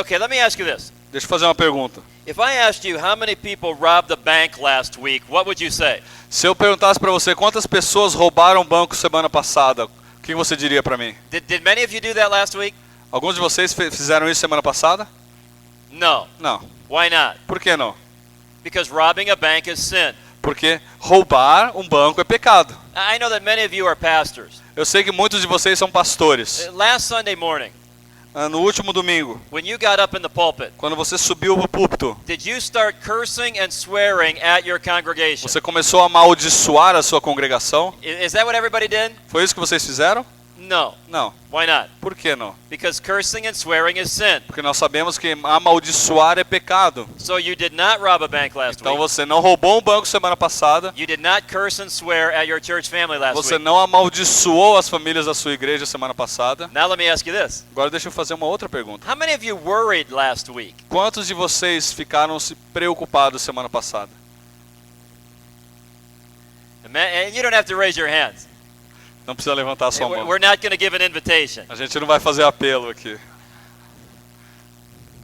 Okay, let me ask you this. Deixa eu fazer uma pergunta. If I asked you how many people robbed the bank last week, what would you say? Se eu perguntasse para você quantas pessoas roubaram o banco semana passada, o que você diria para mim? Did many of you do that last week? Alguns de vocês fizeram isso semana passada? No. Não. Why not? Por que não? Because robbing a bank is sin. Porque roubar um banco é pecado. I know that many of you are pastors. Eu sei que muitos de vocês são pastores. Last Sunday morning, No último domingo, when you got up in the pulpit, quando você subiu para o púlpito, did you start cursing and swearing at your congregation? você começou a amaldiçoar a sua congregação? Is that what everybody did? Foi isso que vocês fizeram? No. Não. Why not? Por que não? Because cursing and swearing is sin. Porque nós sabemos que amaldiçoar é pecado. So you did not rob a bank last Então week. você não roubou um banco semana passada. You did not curse and swear at your church family last Você week. não amaldiçoou as famílias da sua igreja semana passada. Now let me ask you this. Agora deixa eu fazer uma outra pergunta. How many of you worried last week? Quantos de vocês ficaram se preocupados semana passada? And you don't have to raise your hands. Não precisa levantar a sua mão. We're not going to give an invitation. A gente não vai fazer apelo aqui.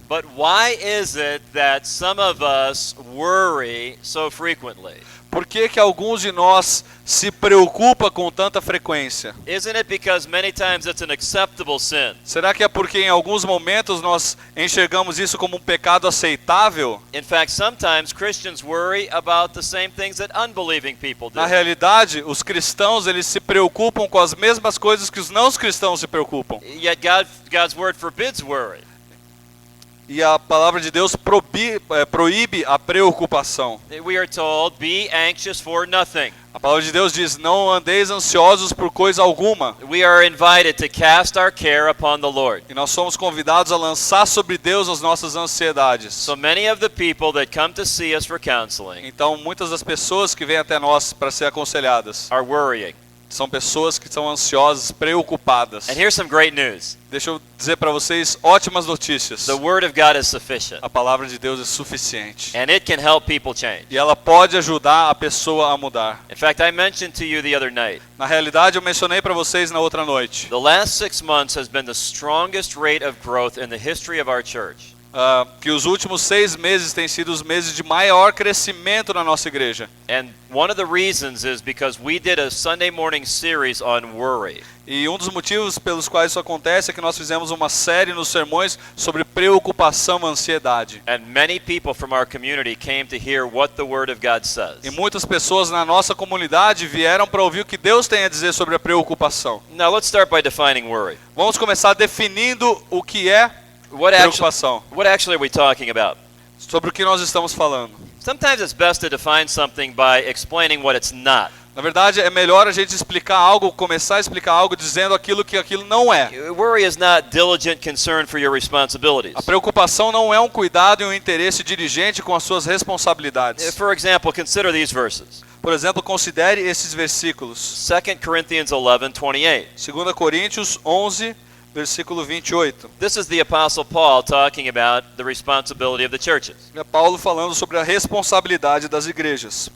But why is it that some of us worry so frequently? Por que que alguns de nós se preocupam com tanta frequência? Isn't it because many times it's an acceptable sin? Será que é porque em alguns momentos nós enxergamos isso como um pecado aceitável? In fact, sometimes Christians worry about the same things that unbelieving people do. Na realidade, os cristãos eles se preocupam com as mesmas coisas que os não cristãos se preocupam. Yet God's word forbids worry. E a palavra de Deus proíbe a preocupação. We are told, be anxious for nothing. A palavra de Deus diz, não andeis ansiosos por coisa alguma. We are invited to cast our care upon the Lord. E nós somos convidados a lançar sobre Deus as nossas ansiedades. So many of the people that come to see us for counseling Então, muitas das pessoas que vêm até nós para ser aconselhadas are worrying. são pessoas que são ansiosas, preocupadas. And here's some great news. Deixa eu dizer para vocês ótimas notícias. The word of God is sufficient. A palavra de Deus é suficiente. And it can help people change. E ela pode ajudar a pessoa a mudar. In fact, I mentioned to you the other night, Na realidade, eu mencionei para vocês na outra noite. the last 6 months has been the strongest rate of growth in the history of our church. Que os últimos 6 meses têm sido os meses de maior crescimento na nossa igreja. And one of the reasons is because we did a Sunday morning series on worry. E um dos motivos pelos quais isso acontece é que nós fizemos uma série nos sermões sobre preocupação e ansiedade. And many people from our community came to hear what the Word of God says. E muitas pessoas na nossa comunidade vieram para ouvir o que Deus tem a dizer sobre a preocupação. Now let's start by defining worry. Vamos começar definindo o que é preocupação. What actually are we talking about? Sobre o que nós estamos falando. Sometimes it's best to define something by explaining what it's not. Na verdade, é melhor a gente explicar algo, começar a explicar algo dizendo aquilo que aquilo não é. Worry is not diligent concern for your responsibilities. A preocupação não é um cuidado e um interesse diligente com as suas responsabilidades. For example, consider these verses. Por exemplo, considere esses versículos. 2 Corinthians 11:28. 2 Coríntios 11, versículo 28. This is the Apostle Paul talking about the responsibility of the churches. É Paulo falando sobre a responsabilidade das igrejas.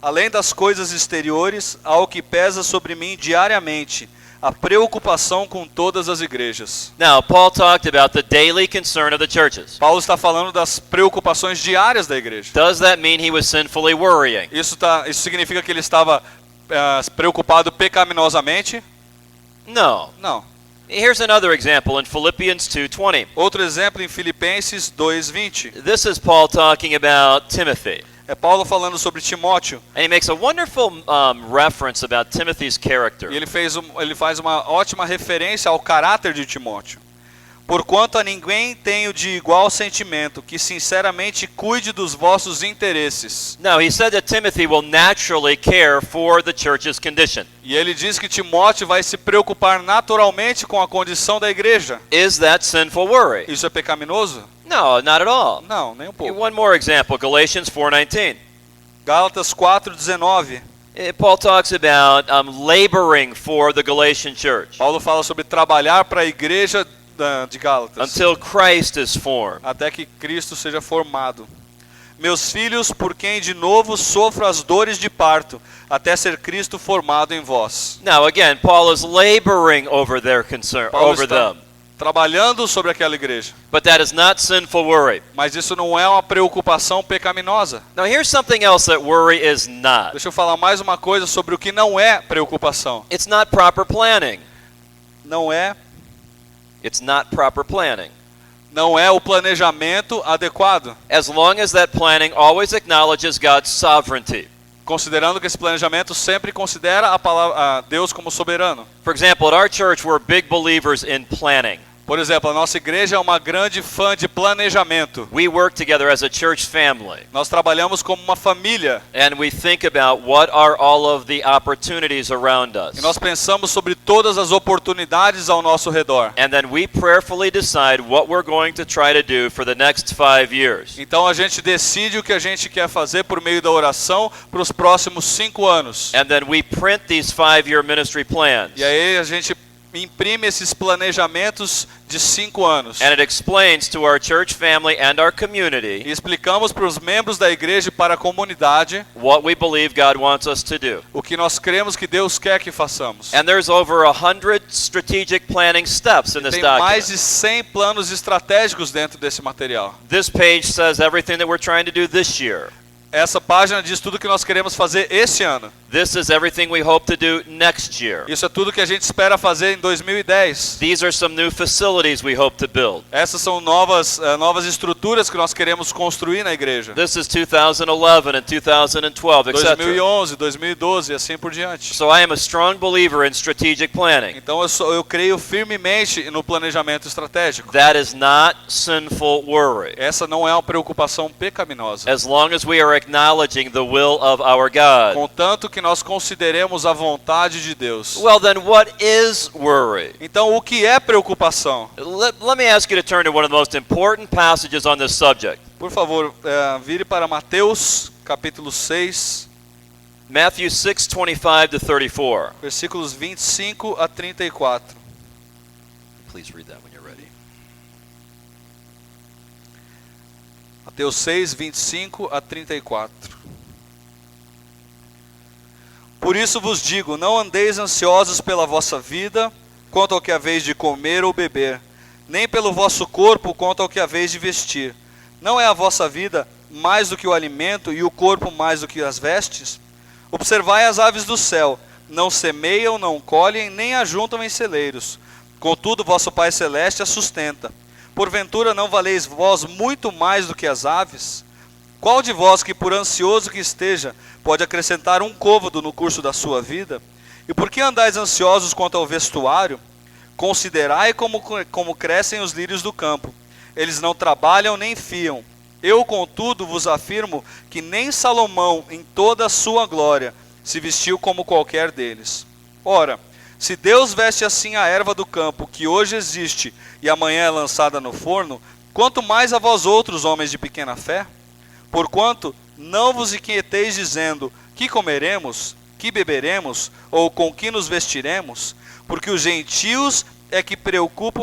Além das coisas exteriores, há o que pesa sobre mim diariamente, a preocupação com todas as igrejas. Now, Paul talked about the daily concern of the churches. Paulo está falando das preocupações diárias da igreja. Does that mean he was sinfully worrying? Isso significa que ele estava preocupado pecaminosamente? No. Não. Here's another example in Philippians 2:20. Outro exemplo em Filipenses 2:20. This is Paul talking about Timothy. É Paulo falando sobre Timóteo. And he makes a wonderful reference about Timothy's character. E ele faz uma ótima referência ao caráter de Timóteo. Porquanto a ninguém tenho de igual sentimento, que sinceramente cuide dos vossos interesses. Now, he said that Timothy will naturally care for the church's condition. E ele diz que Timóteo vai se preocupar naturalmente com a condição da igreja. Is that sinful worry? Isso é pecaminoso? No, not at all. Não, nem um pouco. One more example, Galatians 4:19. Gálatas 4:19. Paul talks about laboring for the Galatian church Paulo fala sobre trabalhar para a igreja de Gálatas. until Christ is formed. Até que Cristo seja formado. Meus filhos, por quem de novo sofro as dores de parto, até ser Cristo formado em vós. Now again, Paul is laboring over their concern, Paulo over them. trabalhando sobre aquela igreja. But that is not sinful worry. Mas isso não é uma preocupação pecaminosa. Now here's something else that worry is not. Deixa eu falar mais uma coisa sobre o que não é preocupação. It's not proper planning. Não é It's not proper planning. o planejamento adequado. As long as that planning always acknowledges God's sovereignty. Considerando que esse planejamento sempre considera a Deus como soberano. For example, at our church, we're big believers in planning. Por exemplo, a nossa igreja é uma grande fã de planejamento. We work together as a church family, Nós trabalhamos como uma família and we think about what are all of the opportunities around us. e nós pensamos sobre todas as oportunidades ao nosso redor. And then we prayerfully decide what we're going to try to do for the next 5 years. Então a gente decide o que a gente quer fazer por meio da oração para os próximos 5 anos. And then we print these 5-year ministry plans. E aí a gente imprime esses planejamentos de 5 anos. And it explains to our church family and our community E explicamos para os membros da igreja e para a comunidade what we believe God wants us to do. o que nós cremos que Deus quer que façamos. And there's over 100 strategic planning steps in this Tem mais document. de 100 planos estratégicos dentro desse material. This page says everything that we're trying to do this year. Essa página diz tudo que nós queremos fazer esse ano. This is everything we hope to do next year. Isso é tudo que a gente espera fazer em 2010. These are some new facilities we hope to build. Essas são novas estruturas que nós queremos construir na igreja. This is 2011 and 2012, etc. 2011, 2012 e assim por diante. So I am a strong believer in strategic planning. Então eu creio firmemente no planejamento estratégico. That is not sinful worry. Essa não é uma preocupação pecaminosa. As long as we are acknowledging the will of our God. Contanto que nós consideremos a vontade de Deus. Well, then what is worry? Então o que é preocupação? Let me ask you to turn to one of the most important passages on this subject. Por favor, vire para Mateus, capítulo 6, Matthew 6:25 to 34. versículos 25 a 34. Please read that when you're ready. Mateus 6, 25 a 34. Por isso vos digo, não andeis ansiosos pela vossa vida, quanto ao que haveis de comer ou beber, nem pelo vosso corpo, quanto ao que haveis de vestir. Não é a vossa vida mais do que o alimento, e o corpo mais do que as vestes? Observai as aves do céu, não semeiam, não colhem, nem ajuntam em celeiros. Contudo, vosso Pai Celeste as sustenta. Porventura não valeis vós muito mais do que as aves? Qual de vós que, por ansioso que esteja, pode acrescentar um côvado no curso da sua vida? E por que andais ansiosos quanto ao vestuário? Considerai como crescem os lírios do campo. Eles não trabalham nem fiam. Eu, contudo, vos afirmo que nem Salomão, em toda a sua glória, se vestiu como qualquer deles. Ora, se Deus veste assim a erva do campo, que hoje existe e amanhã é lançada no forno, quanto mais a vós outros, homens de pequena fé? Porquanto não vos inquieteis dizendo, que comeremos, que beberemos, ou com que nos vestiremos? Porque os gentios é que procuram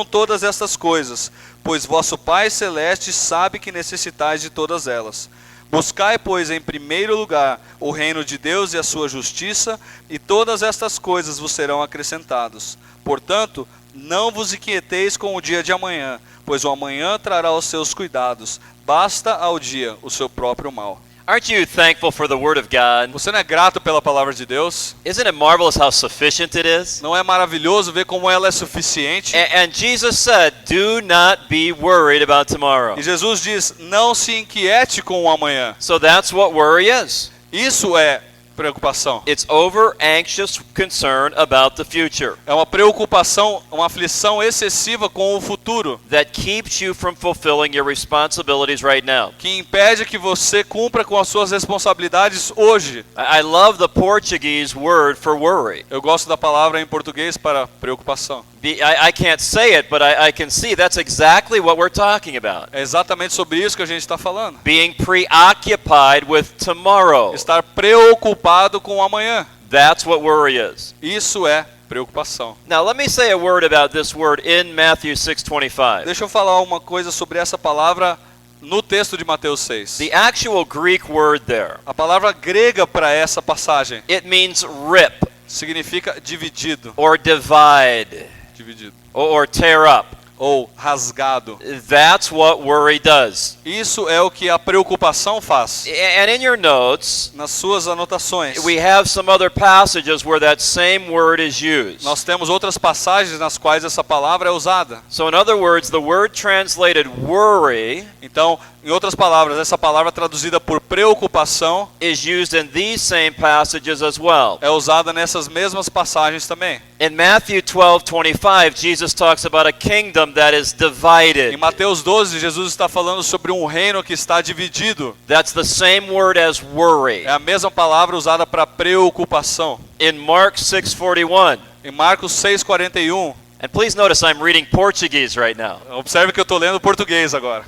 todas estas coisas, pois vosso Pai Celeste sabe que necessitais de todas elas. Buscai, pois, em primeiro lugar o reino de Deus e a sua justiça, e todas estas coisas vos serão acrescentadas. Portanto, não vos inquieteis com o dia de amanhã, pois o amanhã trará os seus cuidados. Basta ao dia o seu próprio mal. Aren't you thankful for the Word of God? Você não é grato pela palavra de Deus? Isn't it marvelous how sufficient it is? Não é maravilhoso ver como ela é suficiente? And Jesus said, do not be worried about tomorrow. E Jesus diz, não se inquiete com o amanhã. So that's what worry is. Isso é preocupação. It's over anxious concern about the future É uma preocupação, uma aflição excessiva com o futuro, that keeps you from fulfilling your responsibilities right now. que impede que você cumpra com as suas responsabilidades hoje. I love the Portuguese word for worry. Eu gosto da palavra em português para preocupação. I can't say it, but I can see that's exactly what we're talking about. É exatamente sobre isso que a gente está falando. Being preoccupied with tomorrow. Estar preocupado com o amanhã. That's what worry is. Isso é preocupação. Now let me say a word about this word in Matthew 6:25. Deixa eu falar uma coisa sobre essa palavra no texto de Mateus 6. The actual Greek word there, A palavra grega para essa passagem it means rip significa dividido, or divide. dividido, or tear up. ou rasgado. That's what worry does. Isso é o que a preocupação faz. And in your notes, Nas suas anotações, we have some other passages where that same word is used. nós temos outras passagens nas quais essa palavra é usada. So in other words, the word translated worry Então, em outras palavras, essa palavra traduzida por preocupação is used in these same passages as well. é usada nessas mesmas passagens também. In Matthew 12:25, Jesus talks about a kingdom that is divided. Em Mateus 12, Jesus está falando sobre um reino que está dividido. That's the same word as worry. É a mesma palavra usada para preocupação. In Mark 6:41, Em Marcos 6:41, and please notice I'm reading Portuguese right now. observe que eu estou lendo português agora.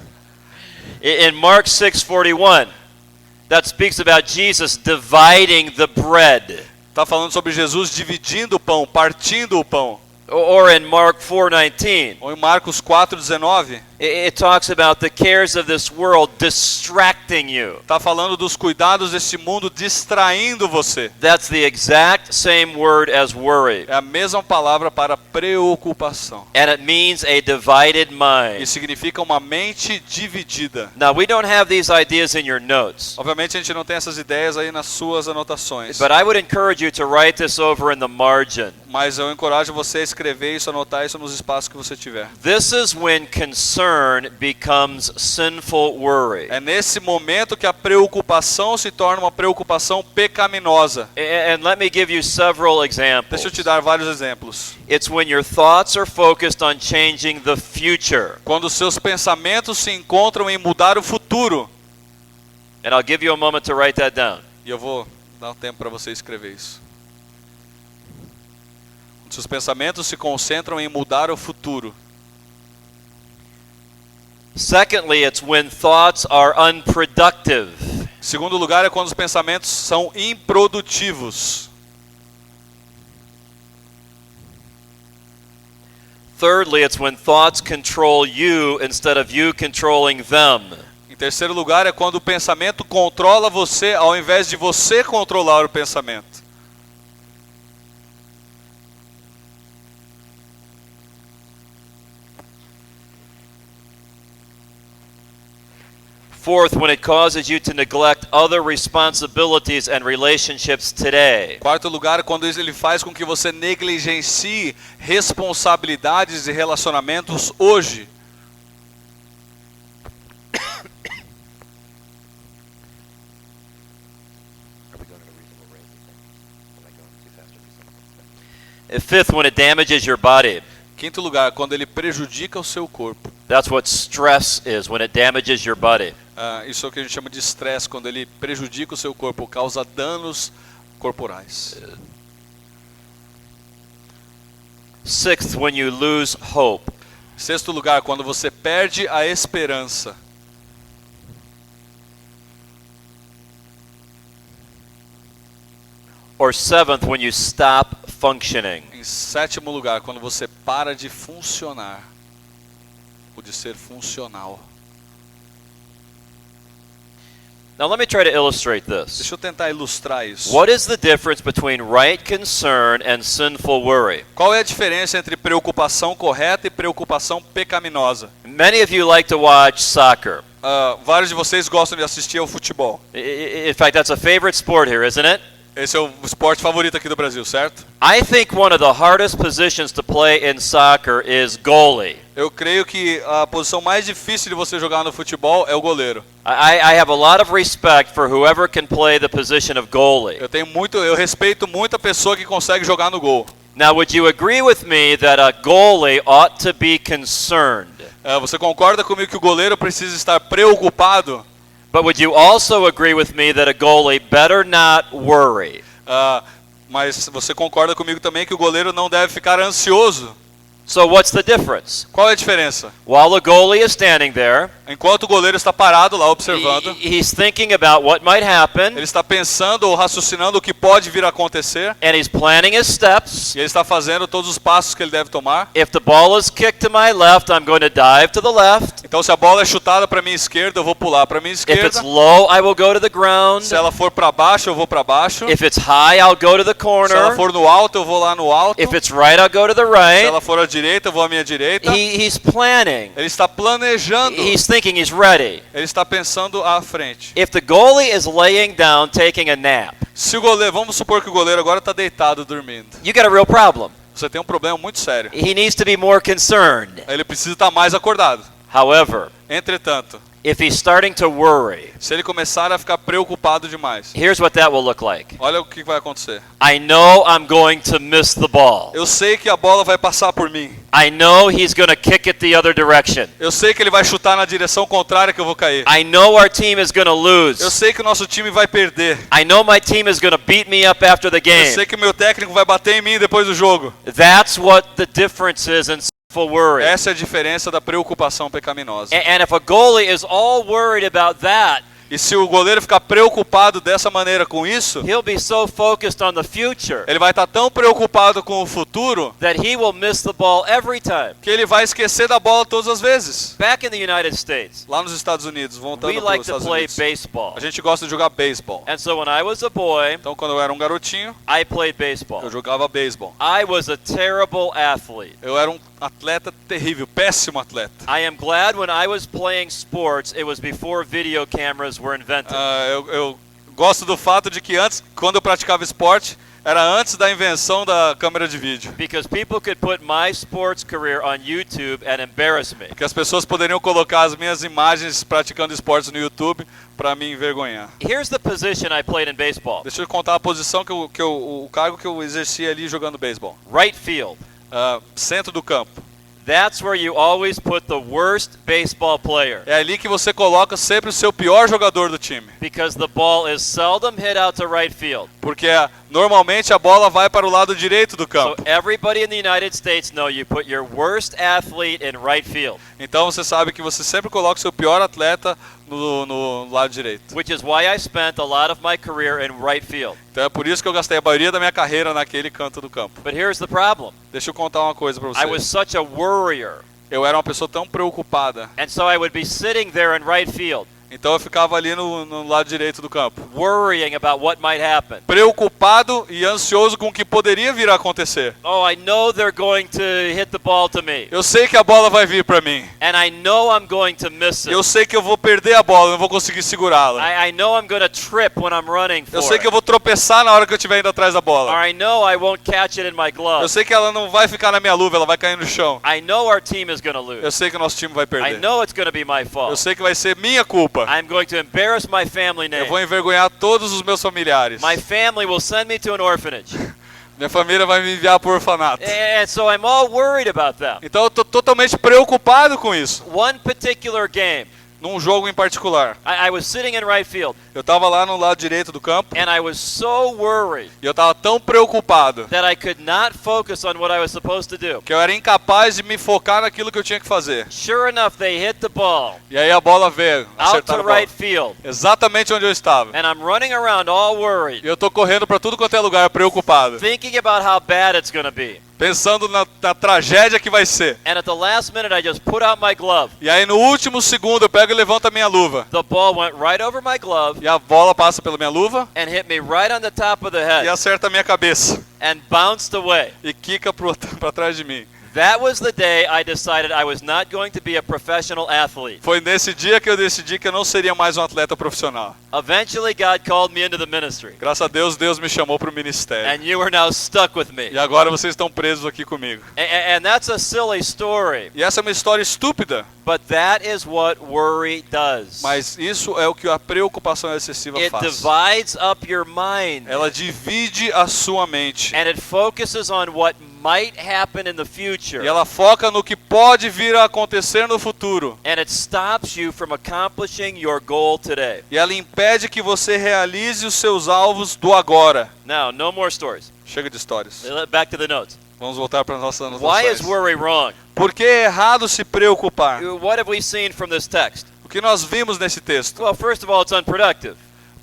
In Mark 6:41, that speaks about Jesus dividing the bread. Está falando sobre Jesus dividindo o pão, partindo o pão. Or in Mark 4:19, Ou em Marcos 4:19, it talks about the cares of this world distracting you. está falando dos cuidados deste mundo distraindo você. That's the exact same word as worry. É a mesma palavra para preocupação. And it means a divided E mind. significa uma mente dividida. Now, we don't have these ideas in your notes, Obviamente a gente não tem essas ideias aí nas suas anotações. but I would encourage you to write this over in the margin. Mas eu encorajo você a escrever isso, anotar isso nos espaços que você tiver. This is when concern becomes sinful worry. É nesse momento que a preocupação se torna uma preocupação pecaminosa. And let me give you several examples. Deixa eu te dar vários exemplos. It's when your thoughts are focused on changing the future. Quando os seus pensamentos se encontram em mudar o futuro. And I'll give you a moment to write that down. E eu vou dar um tempo para você escrever isso. Quando seus pensamentos se concentram em mudar o futuro. Secondly, it's when thoughts are unproductive. Segundo lugar é quando os pensamentos são improdutivos. Thirdly, it's when thoughts control you instead of you controlling them. Em terceiro lugar é quando o pensamento controla você ao invés de você controlar o pensamento. Fourth, when it causes you to neglect other responsibilities and relationships today. Quarto lugar, quando ele faz com que você negligencie responsabilidades e relacionamentos hoje. Fifth, when it damages your body. Quinto lugar, quando ele prejudica o seu corpo. That's what stress is, when it damages your body. Isso é o que a gente chama de estresse, quando ele prejudica o seu corpo, causa danos corporais. Sixth, when you lose hope. Sexto lugar, quando você perde a esperança. Or seventh, when you stop functioning. Em sétimo lugar, quando você para de funcionar, ou de ser funcional. Now let me try to illustrate this. Deixa eu tentar ilustrar isso. What is the difference between right concern and sinful worry? Qual é a diferença entre preocupação correta e preocupação pecaminosa? Many of you like to watch soccer. Vários de vocês gostam de assistir ao futebol. In fact, that's a favorite sport here, isn't it? Esse é o esporte favorito aqui do Brasil, certo? I think one of the hardest positions to play in soccer is goalie. Eu creio que a posição mais difícil de você jogar no futebol é o goleiro. I have a lot of respect for whoever can play the position of goalie. Eu respeito muito a pessoa que consegue jogar no gol. Now, would you agree with me that a goalie ought to be concerned? Você concorda comigo que o goleiro precisa estar preocupado? But would you also agree with me that a goalie better not worry? Mas você concorda comigo também que o goleiro não deve ficar ansioso? So what's the difference? Qual é a diferença? While the goalie is standing there, Enquanto o goleiro está parado lá observando, he's thinking about what might happen, ele está pensando ou raciocinando o que pode vir a acontecer, and he's planning his steps. e ele está fazendo todos os passos que ele deve tomar. If the ball is kicked to my left, I'm going to dive to the left. Então se a bola é chutada para minha esquerda, eu vou pular para minha If it's esquerda. low, I will go to the ground. Se ela for para baixo, eu vou para baixo. If it's high, I'll go to the Se ela corner. for no alto, eu vou lá no alto. If it's right, I'll go to the Se right. ela for à direita, eu vou à minha direita. He's planning. Ele está planejando. He's thinking, he's ready. Ele está pensando à frente. If the goalie is laying down, taking a nap, Se o goleiro, vamos supor que o goleiro agora está deitado dormindo. you got a real problem. Você tem um problema muito sério. He needs to be more concerned. Ele precisa estar mais acordado. However, Entretanto, if he's starting to worry, se ele começar a ficar preocupado demais, here's what that will look like. olha o que vai acontecer. I know I'm going to miss the ball. Eu sei que a bola vai passar por mim. I know he's going to kick it the other direction. Eu sei que ele vai chutar na direção contrária que eu vou cair. I know our team is going to Eu lose. sei que o nosso time vai perder. I know my team is going to beat me up after the Eu game. sei que o meu técnico vai bater em mim depois do jogo. That's what the difference is in sinful worry. Essa é a diferença da preocupação pecaminosa. And if a goalie is all worried about that, E se o goleiro ficar preocupado dessa maneira com isso, he'll be so focused on the future ele vai estar tão preocupado com o futuro that he will miss the ball every time. que ele vai esquecer da bola todas as vezes. Back in the United States, Lá nos Estados Unidos, voltando we para like os to Estados play Unidos, baseball. a gente gosta de jogar beisebol. And so when I was a boy, Então quando eu era um garotinho, I played eu baseball. jogava beisebol. I was a terrible athlete. Eu era um atleta terrível, péssimo atleta. I am glad when I was playing sports, it was before video cameras were invented. Eu gosto do fato de que antes, quando eu praticava esporte, era antes da invenção da câmera de vídeo. Because people could put my sports career on YouTube and embarrass me. Que as pessoas poderiam colocar as minhas imagens praticando esportes no YouTube para me envergonhar. Here's the position I played in baseball. Deixa eu contar a posição o cargo que eu exerci ali jogando beisebol. Right field. Centro do campo. That's where you always put the worst baseball player. É ali que você coloca sempre o seu pior jogador do time. Because the ball is seldom hit out to right field. Porque normalmente a bola vai para o lado direito do So campo. everybody in the United States know you put your worst athlete in right field. Então você sabe que você sempre coloca o seu pior atleta no lado direito. Which is why I spent a lot of my career in right field. Então é por isso que eu gastei a maioria da minha carreira naquele canto do campo. But here's the problem. Deixa eu contar uma coisa para I was vocês. such a worrier. Eu era uma pessoa tão preocupada. And so I would be sitting there in right field, Então eu ficava ali no lado direito do campo. worrying about what might happen. Preocupado e ansioso com o que poderia vir a acontecer. Oh, I know they're going to hit the ball to me. Eu sei que a bola vai vir para mim. And I know I'm going to miss it. Eu sei que eu vou perder a bola, não vou conseguir segurá-la. I know I'm going to trip when I'm running for Eu sei it. que eu vou tropeçar na hora que eu estiver indo atrás da Or bola. I know I won't catch it in my Eu glove. sei que ela não vai ficar na minha luva, ela vai cair no chão. I know our team is going to Eu lose. sei que o nosso time vai I perder. know it's going to be my Eu fault. sei que vai ser minha culpa. I'm going to embarrass my family Eu vou name. envergonhar todos os meus familiares. My family will send me to an orphanage. Minha família vai me enviar para o orfanato. And so I'm all worried about that. Então eu tô totalmente preocupado com isso. One particular game, Num jogo em particular. I was sitting in right field, Eu tava lá no lado direito do campo and I was so worried e eu tava tão preocupado that I could not focus on what I was supposed to do. que eu era incapaz de me focar naquilo que eu tinha que fazer. Sure enough, they hit the ball E aí a bola veio, out acertar to a bola. right field, Exatamente onde eu estava. and I'm running around all E worried, eu tô correndo para tudo quanto é lugar, preocupado. thinking about how bad it's going to be. Pensando na tragédia que vai ser. And at the last minute, I just put out my glove. E aí no último segundo eu pego e levanto a minha luva. The ball went right over my glove E a bola passa pela minha luva and hit me right on the top of the e head acerta a minha cabeça. and bounced away. E quica para trás de mim. That was the day I decided I was not going to be a professional athlete. Foi nesse dia que eu decidi que eu não seria mais um atleta profissional. Eventually, God called me into the ministry, Graças a Deus, Deus me chamou para o ministério. and you are now stuck with me. E agora vocês estão presos aqui comigo. And that's a silly story, E essa é uma história estúpida, but that is what worry does. mas isso é o que a preocupação excessiva It faz. divides up your mind, Ela divide a sua mente. and it focuses on what might happen in the future, E ela foca no que pode vir a acontecer no futuro. and it stops you from accomplishing your goal today. E ela impede que você realize os seus alvos do agora. Now, no more stories. Chega de histórias. Back to the notes. Vamos voltar para as nossas Why is anotações. worry wrong? Por que é errado se preocupar? What have we seen from this text? O que nós vimos nesse texto? Well, first of all, it's unproductive.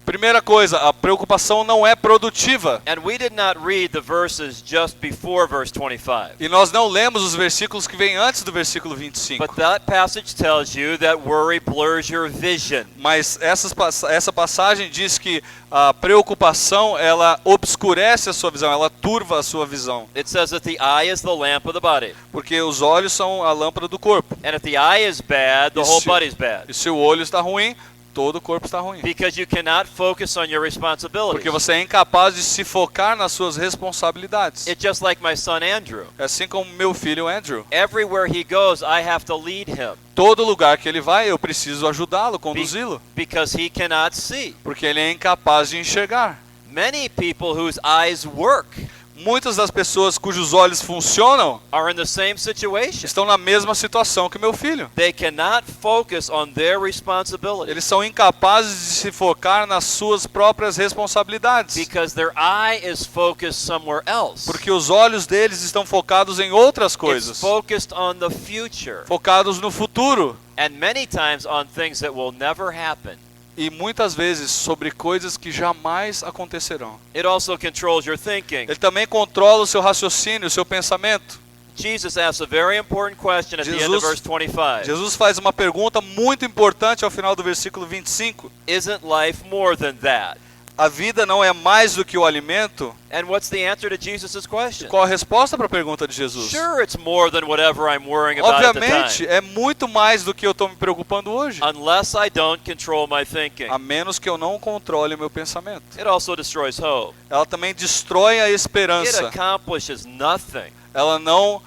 Primeira coisa, a preocupação não é produtiva. And we did not read the verses just before verse 25. E nós não lemos os versículos que vêm antes do versículo 25. But that passage tells you that worry blurs your vision. Mas essa passagem diz que a preocupação, ela obscurece a sua visão, ela turva a sua visão. It says that the eye is the lamp of the body. Porque os olhos são a lâmpada do corpo. And if the eye is bad, the whole body's bad. E se o olho está ruim, todo o corpo está ruim. Because you cannot focus on your responsibilities. Porque você é incapaz de se focar nas suas responsabilidades. It's just like my son Andrew. É assim como meu filho Andrew. Everywhere he goes, I have to lead him. Todo lugar que ele vai, eu preciso ajudá-lo, conduzi-lo. Because he cannot see. Porque ele é incapaz de enxergar. Many people whose eyes work Muitas das pessoas cujos olhos funcionam are in the same situation. estão na mesma situação que meu filho. They cannot focus on their responsibilities Eles são incapazes de se focar nas suas próprias responsabilidades. because their eye is focused somewhere else. Porque os olhos deles estão focados em outras It's coisas. focused on the future Focados no futuro. and many times on things that will never happen. E muitas vezes sobre coisas que jamais acontecerão. It also controls your thinking. Ele também controla o seu raciocínio, o seu pensamento. Jesus asks a very important question at the end of verse 25. Jesus faz uma pergunta muito importante ao final do versículo 25. Isn't life more than that? A vida não é mais do que o alimento? And what's the answer to Jesus' question? Qual a resposta para a pergunta de Jesus? Sure, it's more than whatever I'm worrying about at the Obviamente, time. é muito mais do que eu estou me preocupando hoje. Unless I don't control my thinking. A menos que eu não controle o meu pensamento. It also destroys hope. Ela também destrói a It esperança. accomplishes nothing. Ela não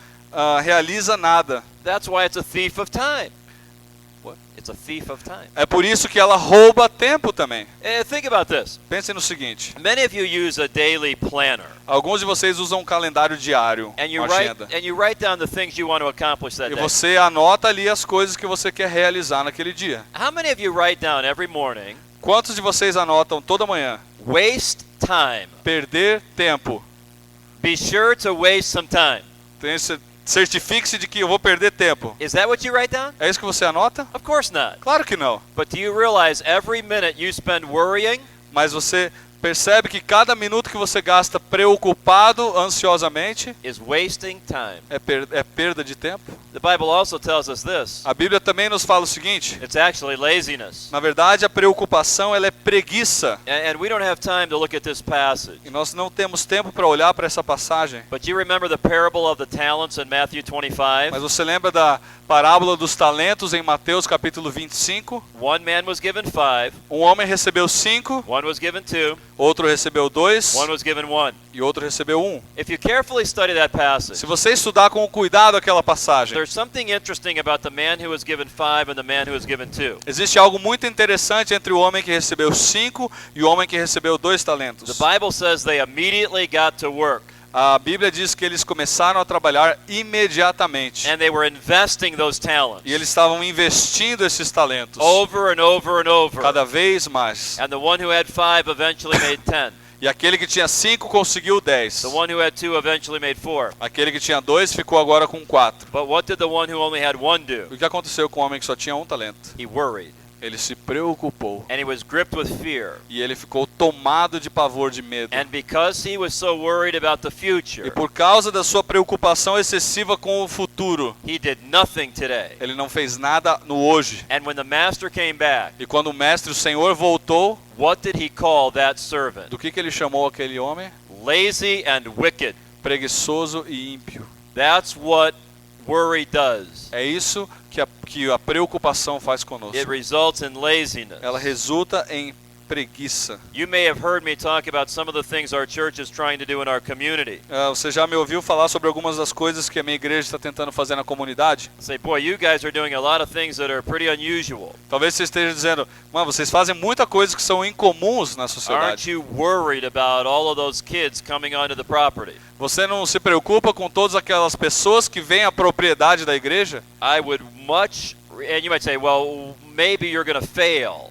realiza nada. That's why it's a thief of time. What? It's a thief of time. É por isso que ela rouba tempo também. Think about this. Pensem no seguinte. Many of you use a daily planner. Alguns de vocês usam um calendário diário, And you uma write agenda. and you write down the things you want to accomplish that E day. você anota ali as coisas que você quer realizar naquele dia. How many of you write down every morning, Quantos de vocês anotam toda manhã? waste time? Perder tempo. Be sure to waste some time. Certifique-se de que eu vou perder tempo. Is that what you write down? É isso que você anota? Of course not. Claro que não. But do you realize every minute you spend worrying Mas você percebe que cada minuto que você gasta preocupado, ansiosamente, is wasting time? é perda de tempo. The Bible also tells us this. A Bíblia também nos fala o seguinte. It's actually laziness. Na verdade, a preocupação ela é preguiça. And we don't have time to look at this passage. E nós não temos tempo para olhar para essa passagem. But you remember the parable of the talents in Matthew 25? Mas você lembra da parábola dos talentos em Mateus capítulo 25? One man was given 5, Um homem recebeu 5, one was given 2, outro recebeu 2 one was given 1. e outro recebeu 1. If you carefully study that passage, Se você estudar com cuidado aquela passagem, there's something interesting about the man who was given 5 and the man who was given 2. existe algo muito interessante entre o homem que recebeu 5 e o homem que recebeu 2 talentos. The Bible says they immediately got to work. A Bíblia diz que eles começaram a trabalhar imediatamente. And they were investing those talents E eles estavam investindo esses talentos over and over and over. cada vez mais. And the one who had 5 eventually made 10. E aquele que tinha 5 conseguiu 10. The one who had 2 eventually made 4. Aquele que tinha 2 ficou agora com 4. But what did the one who only had 1 do? O que aconteceu com o homem que só tinha 1 talento? He worried. Ele se preocupou. And he was gripped with fear. E ele ficou tomado de pavor, de medo. And because he was so worried about the E future, por causa da sua preocupação excessiva com o futuro, he did nothing today. ele não fez nada no hoje. And when the master came back, E quando o mestre, o Senhor, voltou, what did he call that servant? do que ele chamou aquele homem? Lazy and wicked. Preguiçoso e ímpio. That's what worry does. É isso que a preocupação faz conosco. It results in laziness. Ela resulta em preguiça. You may have heard me talk about some of the things our church is trying to do in our community. Você já me ouviu falar sobre algumas das coisas que a minha igreja está tentando fazer na comunidade? Say, boy, you guys are doing a lot of things that are pretty unusual. Talvez você esteja dizendo, mano, vocês fazem muita coisa que são incomuns na Aren't sociedade. you worried about all of those kids coming onto the property? Você não se preocupa com todas aquelas pessoas que vêm à propriedade da igreja? I would much, and you might say, well, maybe you're going to fail.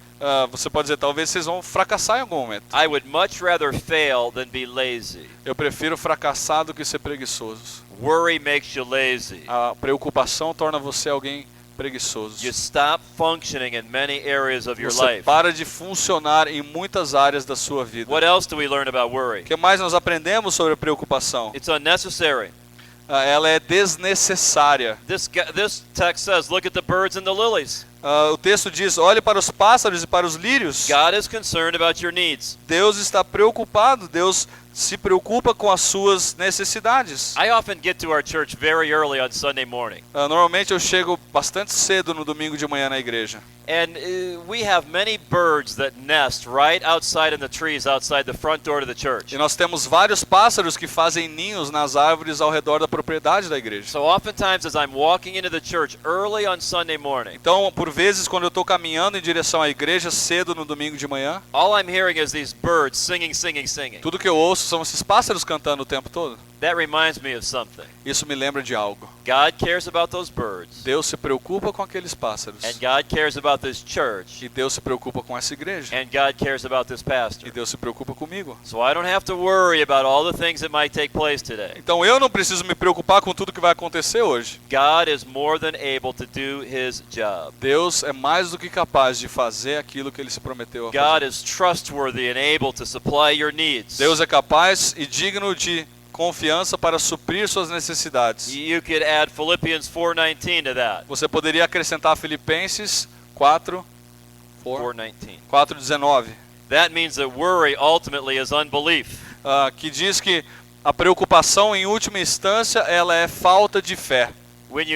Você pode dizer, talvez vocês vão fracassar em algum momento. I would much rather fail than be lazy. Eu prefiro fracassar do que ser preguiçoso. Worry makes you lazy. A preocupação torna você alguém preguiçoso. You stop functioning in many areas of your Você life. para de funcionar em muitas áreas da sua vida. What else do we learn about worry? O que mais nós aprendemos sobre a preocupação? It's unnecessary. Ela é desnecessária. This text says, look at the birds and the lilies. O texto diz, olhe para os pássaros e para os lírios. God is concerned about your needs. Deus está preocupado, Deus se preocupa com as suas necessidades. I often get to our church very early on Sunday morning. Normalmente eu chego bastante cedo no domingo de manhã na igreja. And we have many birds that nest right outside in the trees outside the front door to the church. E nós temos vários pássaros que fazem ninhos nas árvores ao redor da propriedade da igreja. So oftentimes as I'm walking into the church early on Sunday morning, Então, por vezes, quando eu estou caminhando em direção à igreja cedo no domingo de manhã, all I'm hearing is these birds singing, singing, singing. tudo que eu ouço são esses pássaros cantando o tempo todo. That reminds me of something. Isso me lembra de algo. God cares about those birds. Deus se preocupa com aqueles pássaros. And God cares about this church. E Deus se preocupa com essa igreja. And God cares about this E pastor. Deus se preocupa comigo. So I don't have to worry about all the things that might take place today. Então eu não preciso me preocupar com tudo que vai acontecer hoje. God is more than able to do his job. Deus é mais do que capaz de fazer aquilo que ele se prometeu a God fazer. is trustworthy and able to supply your needs. Deus é capaz e digno de confiança para suprir suas necessidades. You could add Philippians 4:19 to that. Você poderia acrescentar Filipenses 4:19. 4:19, That means that worry ultimately is unbelief. que diz que a preocupação em última instância ela é falta de fé. When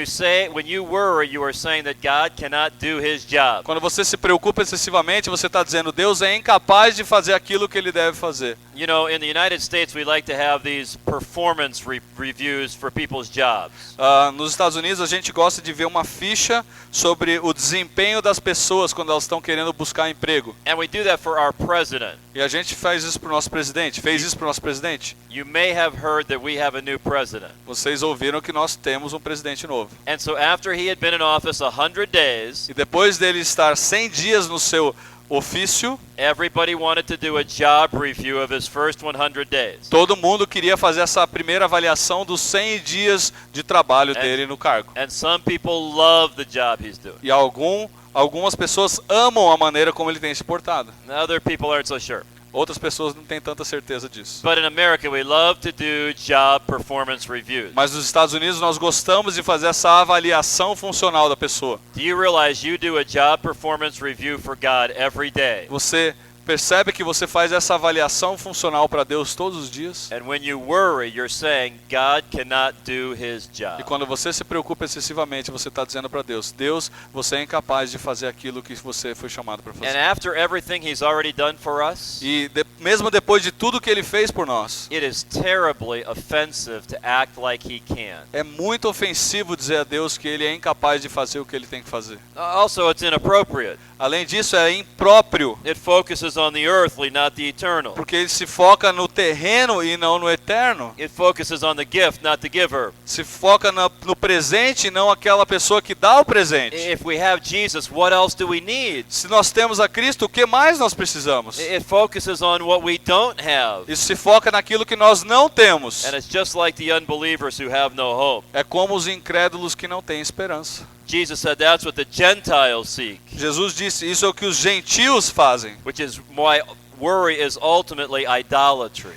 you worry, you are saying that God cannot do his job. Quando você se preocupa excessivamente, você está dizendo Deus é incapaz de fazer aquilo que ele deve fazer. You know, in the United States, we like to have these performance reviews for people's jobs. Nos Estados Unidos a gente gosta de ver uma ficha sobre o desempenho das pessoas quando elas estão querendo buscar emprego. And we do that for our president. E a gente faz isso para o nosso presidente. Fez isso para o nosso presidente. You may have heard that we have a new president. Vocês ouviram que nós temos um presidente novo. And so after he had been in office 100 days, E depois dele estar 100 dias no seu ofício, everybody wanted to do a job review of his first 100 days. todo mundo queria fazer essa primeira avaliação dos 100 dias de trabalho dele no cargo. And some people love the job he's doing. E algumas pessoas amam a maneira como ele tem se portado. Other people aren't so sure. Outras pessoas não têm tanta certeza disso. But in America, we love to do job performance reviews. Mas nos Estados Unidos nós gostamos de fazer essa avaliação funcional da pessoa. Do you realize you do a job performance review for God every day? Você percebe que você faz essa avaliação funcional para Deus todos os dias? And when you worry, you're saying God cannot do his E job. quando você se preocupa excessivamente, você está dizendo para Deus, Deus, você é incapaz de fazer aquilo que você foi chamado para And fazer. after everything he's already done for us, E mesmo depois de tudo que ele fez por nós, it is terribly offensive to act like he can. é muito ofensivo dizer a Deus que ele é incapaz de fazer o que ele tem que fazer. Also, it's inappropriate. Além disso, é impróprio, It focuses on the earthly, not the eternal. porque ele se foca no terreno e não no eterno. It focuses on the gift, not the giver. Se foca no presente e não aquela pessoa que dá o presente. If we have Jesus, what else do we need? Se nós temos a Cristo, o que mais nós precisamos? It focuses on what we don't have. Isso se foca naquilo que nós não temos. And it's just like the unbelievers who have no hope. É como os incrédulos que não têm esperança. Jesus said that's what the Gentiles seek, Jesus disse, isso é o que os gentios fazem. which is why worry is ultimately idolatry.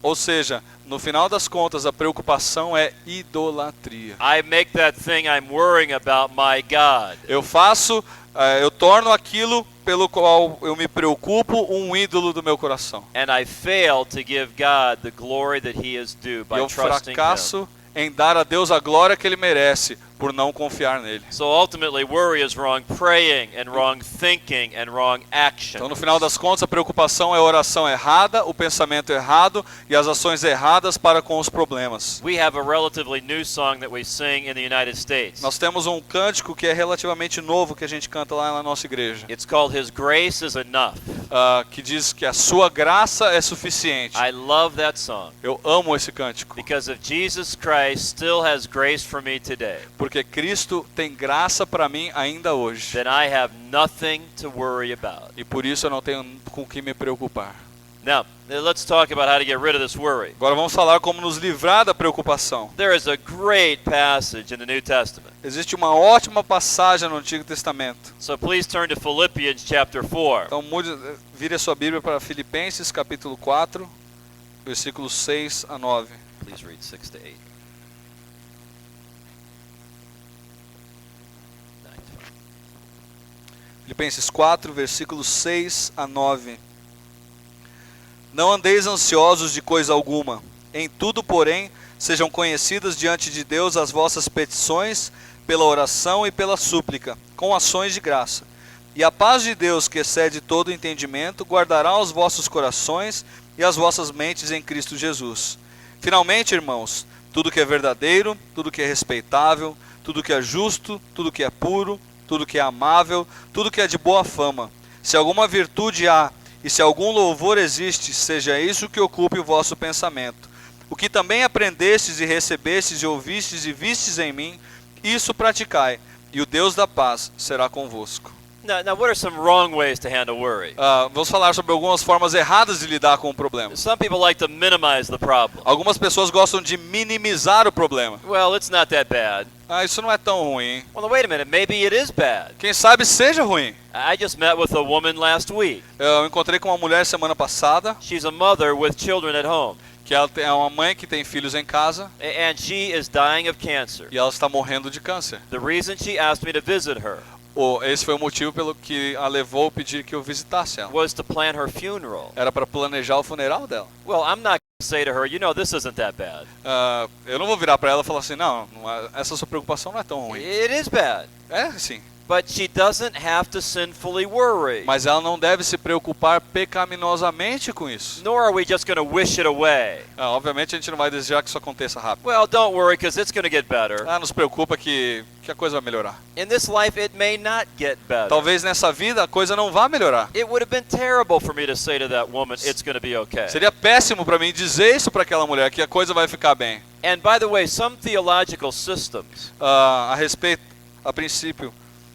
Ou seja, no final das contas, a preocupação é idolatria. I make that thing I'm worrying about my God. Eu torno aquilo pelo qual eu me preocupo um ídolo do meu coração. And I fail to give God the glory that he is due by Eu trusting him. fracasso em dar a Deus a glória que ele merece por não confiar nele. So ultimately worry is wrong praying and wrong thinking and wrong action. Então, no final das contas, a preocupação é a oração errada, o pensamento errado e as ações erradas para com os problemas. We have a relatively new song that we sing in the United States. Nós temos um cântico que é relativamente novo que a gente canta lá na nossa igreja, It's called His Grace is Enough. que diz que a sua graça é suficiente. I love that song Eu amo esse cântico, because if Jesus Christ still has grace for me today, porque Cristo tem graça para mim ainda hoje. then I have nothing to worry about. E por isso eu não tenho com o que me preocupar. Now, let's talk about how to get rid of this worry. Agora vamos falar como nos livrar da preocupação. There is a great passage in the New Testament. Existe uma ótima passagem no Antigo Testamento. So please turn to Philippians chapter 4. Então vire a sua Bíblia para Filipenses capítulo 4, versículos 6 a 9. Please read 6 to 8. 9 to 5. Filipenses 4, versículos 6 a 9. Não andeis ansiosos de coisa alguma. Em tudo, porém, sejam conhecidas diante de Deus as vossas petições, pela oração e pela súplica, com ações de graça. E a paz de Deus, que excede todo entendimento, guardará os vossos corações e as vossas mentes em Cristo Jesus. Finalmente, irmãos, tudo que é verdadeiro, tudo que é respeitável, tudo que é justo, tudo que é puro, tudo que é amável, tudo que é de boa fama. Se alguma virtude há, e se algum louvor existe, seja isso que ocupe o vosso pensamento. O que também aprendestes e recebestes e ouvistes e vistes em mim, isso praticai, e o Deus da paz será convosco. Now, what are some wrong ways to handle worry? Vamos falar sobre algumas formas erradas de lidar com o problema. Some people like to minimize the problem. Algumas pessoas gostam de minimizar o problema. Well, it's not that bad. Isso não é tão ruim. Well, wait a minute, maybe it is bad. Quem sabe seja ruim. I just met with a woman last week. Eu encontrei com uma mulher semana passada, She's a mother with children at home, que ela é uma mãe que tem filhos em casa, and she is dying of cancer. e ela está morrendo de câncer. The reason she asked me to visit her Esse foi o motivo pelo que a levou a pedir que eu visitasse ela. was to plan her funeral. Era para planejar o funeral dela. Well, I'm not going to say to her, you know, this isn't that bad. Eu não vou virar para ela e falar assim, essa sua preocupação não é tão ruim. It is bad. É, sim. But she doesn't have to sinfully worry. Mas ela não deve se preocupar pecaminosamente com isso. Nor are we just going to wish it away. Obviamente a gente não vai desejar que isso aconteça rápido. Well, don't worry, because it's going to get better. Nos preocupa que a coisa vai melhorar. In this life, it may not get better. Talvez nessa vida a coisa não vá melhorar. It would have been terrible for me to say to that woman, it's going to be okay. Seria péssimo para mim dizer isso para aquela mulher, que a coisa vai ficar bem. And by the way, some theological systems A princípio,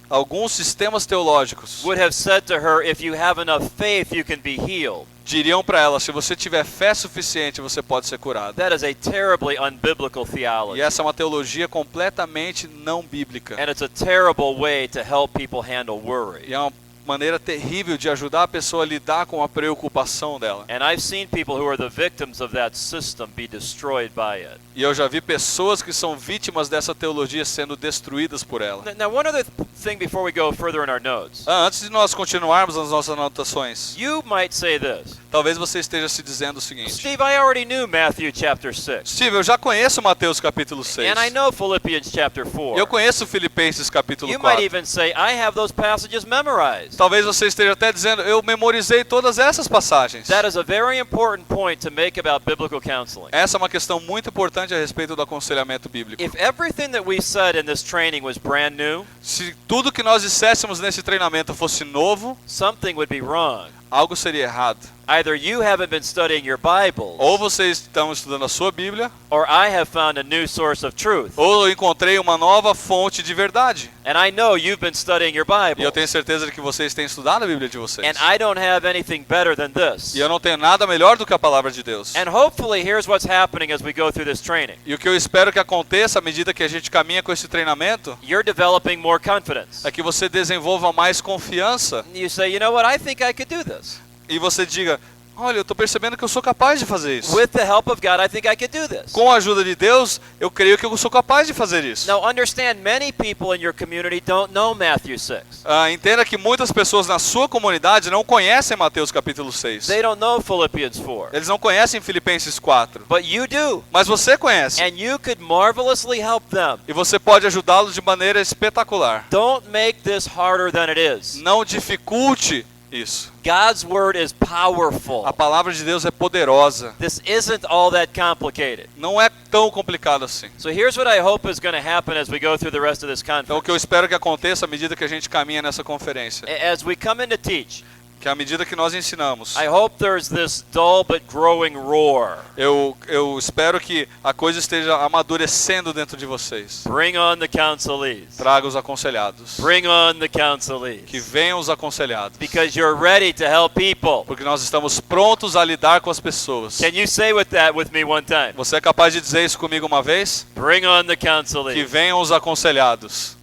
alguns sistemas teológicos would have said to her, if you have enough faith, you can be healed. diriam para ela, se você tiver fé suficiente, você pode ser curado. That is a terribly unbiblical E theology. essa é uma teologia completamente não bíblica. And it's a terrible way to help people handle worry. E é uma maneira terrível de ajudar a pessoa a lidar com a preocupação dela. And I've seen people who are the victims of that system be destroyed by it. E eu já vi pessoas que são vítimas dessa teologia sendo destruídas por ela. Now, one other thing before we go further in our notes. Antes de nós continuarmos nas nossas anotações, You might say this, talvez você esteja se dizendo o seguinte: Steve, I already knew Matthew chapter 6. Steve, eu já conheço Mateus capítulo 6. And I know Philippians chapter 4. Eu conheço Filipenses capítulo You might 4. even say, I have those passages memorized. Talvez você esteja até dizendo, eu memorizei todas essas passagens. That is a very important point to make about biblical counseling. Essa é uma questão muito importante a respeito do aconselhamento bíblico. If everything that we said in this training was brand new, Se tudo que nós disséssemos nesse treinamento fosse novo, something would be wrong. algo seria errado. Either you haven't been studying your Bible, Ou vocês estão estudando a sua Bíblia, or I have found a new source of truth. ou eu encontrei uma nova fonte de verdade. And I know you've been studying your E eu Bible. tenho certeza de que vocês têm estudado a Bíblia de vocês. And I don't have anything better than this. E eu não tenho nada melhor do que a palavra de Deus. And hopefully here's what's happening as we go through this training. E o que eu espero que aconteça à medida que a gente caminha com esse treinamento You're developing more confidence. é que você desenvolva mais confiança You say, you know what, I think I could do this. e você diga, olha, eu estou percebendo que eu sou capaz de fazer isso. With the help of God, I think I could do this. Com a ajuda de Deus, eu creio que eu sou capaz de fazer isso. Now understand, many people in your community don't know Matthew 6. Entenda que muitas pessoas na sua comunidade não conhecem Mateus capítulo 6. They don't know Philippians 4. Eles não conhecem Filipenses 4. But you do. Mas você conhece. And you could marvelously help them. E você pode ajudá-los de maneira espetacular. Don't make this harder than it is. Não dificulte isso. God's word is powerful. A palavra de Deus é poderosa. This isn't all that complicated. Não é tão complicado assim. So here's what I hope is going to happen as we go through the rest of this Então o conference. que eu espero que aconteça à medida que a gente caminha nessa conferência. As we come in to teach, que à medida que nós ensinamos, I hope there's this dull but growing roar. eu espero que a coisa esteja amadurecendo dentro de vocês. Bring on the counselees. Traga os aconselhados. Bring on the Que counselees. venham os aconselhados. Because you're ready to help people. Porque nós estamos prontos a lidar com as pessoas. Can you say that with me one time? Você é capaz de dizer isso comigo uma vez? Bring on the Que counselees. venham os aconselhados.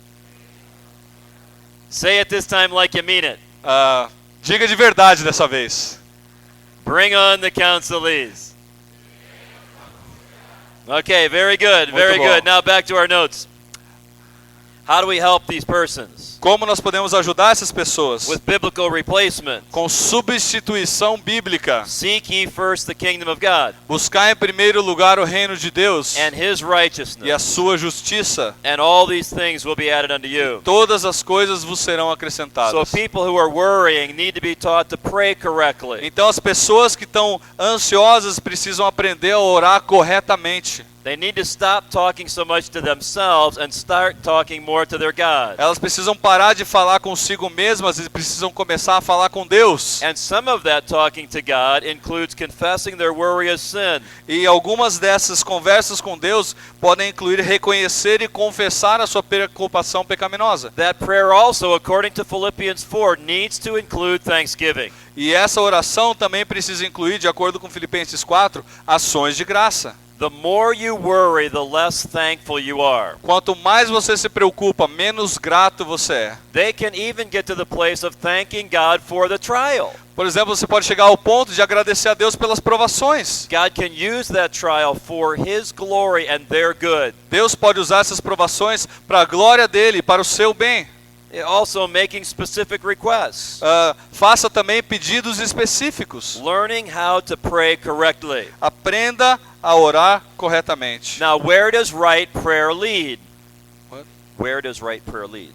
Say it this time like you mean it. Diga de verdade dessa vez. Bring on the counselees. Okay, very good, very Muito bom. good. Now back to our notes. How do we help these persons? Como nós podemos ajudar essas pessoas? With biblical replacement. Com substituição bíblica. Seek ye first the kingdom of God Buscar em primeiro lugar o reino de Deus and his e a righteousness, sua justiça. and all these things will be added unto you. Todas as coisas vos serão So acrescentadas. people who are worrying need to be taught to pray correctly. Então as pessoas que estão ansiosas precisam aprender a orar corretamente. They need to stop talking so much to themselves and start talking more to their God. Elas precisam parar de falar consigo mesmas e precisam começar a falar com Deus. And some of that talking to God includes confessing their worry as sin. E algumas dessas conversas com Deus podem incluir reconhecer e confessar a sua preocupação pecaminosa. That prayer also, according to Philippians 4, needs to include thanksgiving. E essa oração também precisa incluir, de acordo com Filipenses 4, ações de graça. The more you worry, the less thankful you are. Quanto mais você se preocupa, menos grato você é. They can even get to the place of thanking God for the trial. Por exemplo, você pode chegar ao ponto de agradecer a Deus pelas provações. God can use that trial for His glory and their good. Deus pode usar essas provações para a glória dele, para o seu bem. Also making specific requests. Faça também pedidos específicos. Learning how to pray correctly. Aprenda a orar corretamente. Now, where does right prayer lead? What? Where does right prayer lead?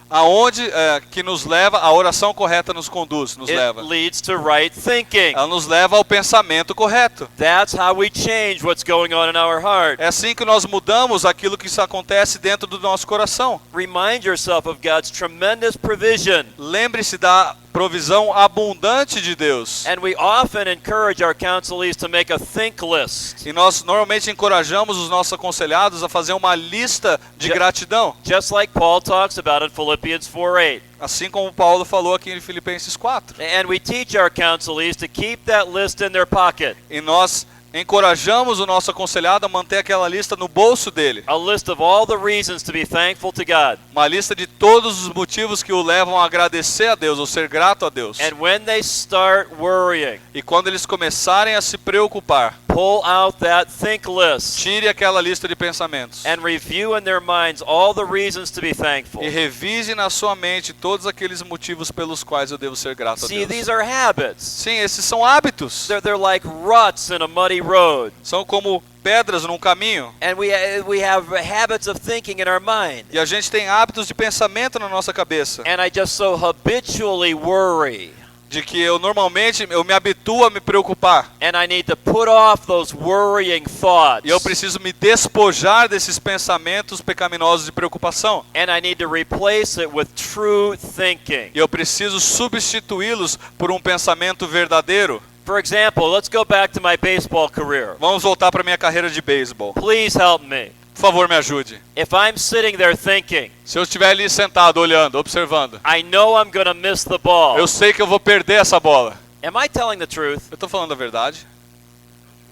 Aonde que nos leva, a oração correta nos conduz, nos It leva. leads to right thinking. Ela nos leva ao pensamento correto. That's how we change what's going on in our heart. É assim que nós mudamos aquilo que acontece dentro do nosso coração. Remind yourself of God's tremendous provision. Lembre-se da provisão abundante de Deus. And we often encourage our counselees to make a think list. E nós normalmente encorajamos os nossos aconselhados a fazer uma lista de gratidão. Just like Paul talks about in Philippians 4:8. Assim como Paulo falou aqui em Filipenses 4. And we teach our counselees to keep that list in their pocket. E nós encorajamos o nosso aconselhado a manter aquela lista no bolso dele. A list of all the reasons to be thankful to God. Uma lista de todos os motivos que o levam a agradecer a Deus, ou ser grato a Deus. And when they start worrying, E quando eles começarem a se preocupar, pull out that think list tire aquela lista de pensamentos. and review in their minds all the reasons to be thankful. E revise na sua mente todos aqueles motivos pelos quais eu devo ser grato a See, Deus. these are habits. Sim, esses são hábitos. They're like ruts in a muddy road. São como pedras num caminho. And we have habits of thinking in our mind. E a gente tem hábitos de pensamento na nossa cabeça. And I just so habitually worry. De que eu normalmente me habituo a me preocupar. And I need to put off those worrying thoughts. E eu preciso me despojar desses pensamentos pecaminosos de preocupação. And I need to replace it with true thinking. E eu preciso substituí-los por um pensamento verdadeiro. For example, let's go back to my baseball career. Vamos voltar para minha carreira de beisebol. Please help me. Por favor, me ajude. If I'm sitting there thinking, Se eu estiver ali sentado, olhando, observando, I know I'm going to miss the ball. eu sei que eu vou perder essa bola. Am I telling the truth? Eu estou falando a verdade?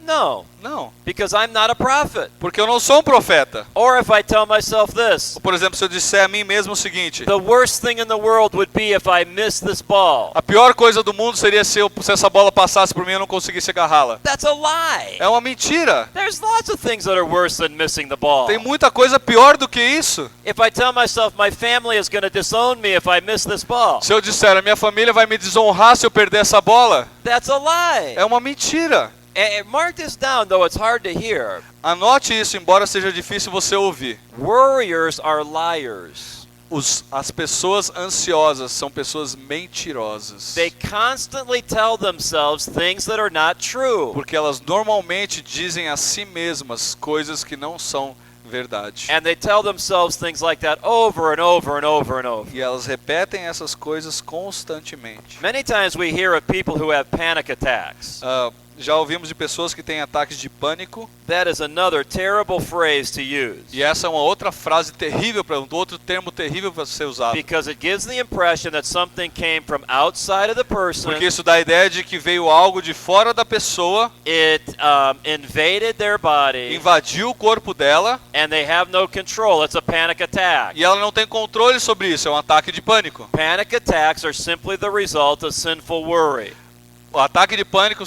No, Não, because I'm not a prophet. porque eu não sou um profeta. Or if I tell myself this, Por exemplo, se eu disser a mim mesmo o seguinte: the worst thing in the world would be if I missed this ball. a pior coisa do mundo seria se essa bola passasse por mim e eu não conseguisse agarrá-la. That's a lie. É uma mentira. There's lots of things that are worse than missing the ball. Tem muita coisa pior do que isso. If I tell myself my family is going to disown me if I miss this ball, Se eu disser a minha família vai me desonrar se eu perder essa bola, that's a lie. é uma mentira. Mark this down, though it's hard to hear. Anote isso, embora seja difícil você ouvir. Worriers are liars. As pessoas ansiosas são pessoas mentirosas. They constantly tell themselves things that are not true. Porque elas normalmente dizem a si mesmas coisas que não são verdade. And they tell themselves things like that over and over and over and over. E elas repetem essas coisas constantemente. Many times we hear of people who have panic attacks. Já ouvimos de pessoas que têm ataques de pânico. That is another terrible phrase to use. E essa é uma outra frase terrível, outro termo terrível para ser usado. Because it gives the impression that something came from outside of the person. Porque isso dá a ideia de que veio algo de fora da pessoa, It invaded their body, invadiu o corpo dela, and they have no control. It's a panic attack. e ela não tem controle sobre isso, é um ataque de pânico. Panic attacks are simply the result of sinful worry. O ataque de pânico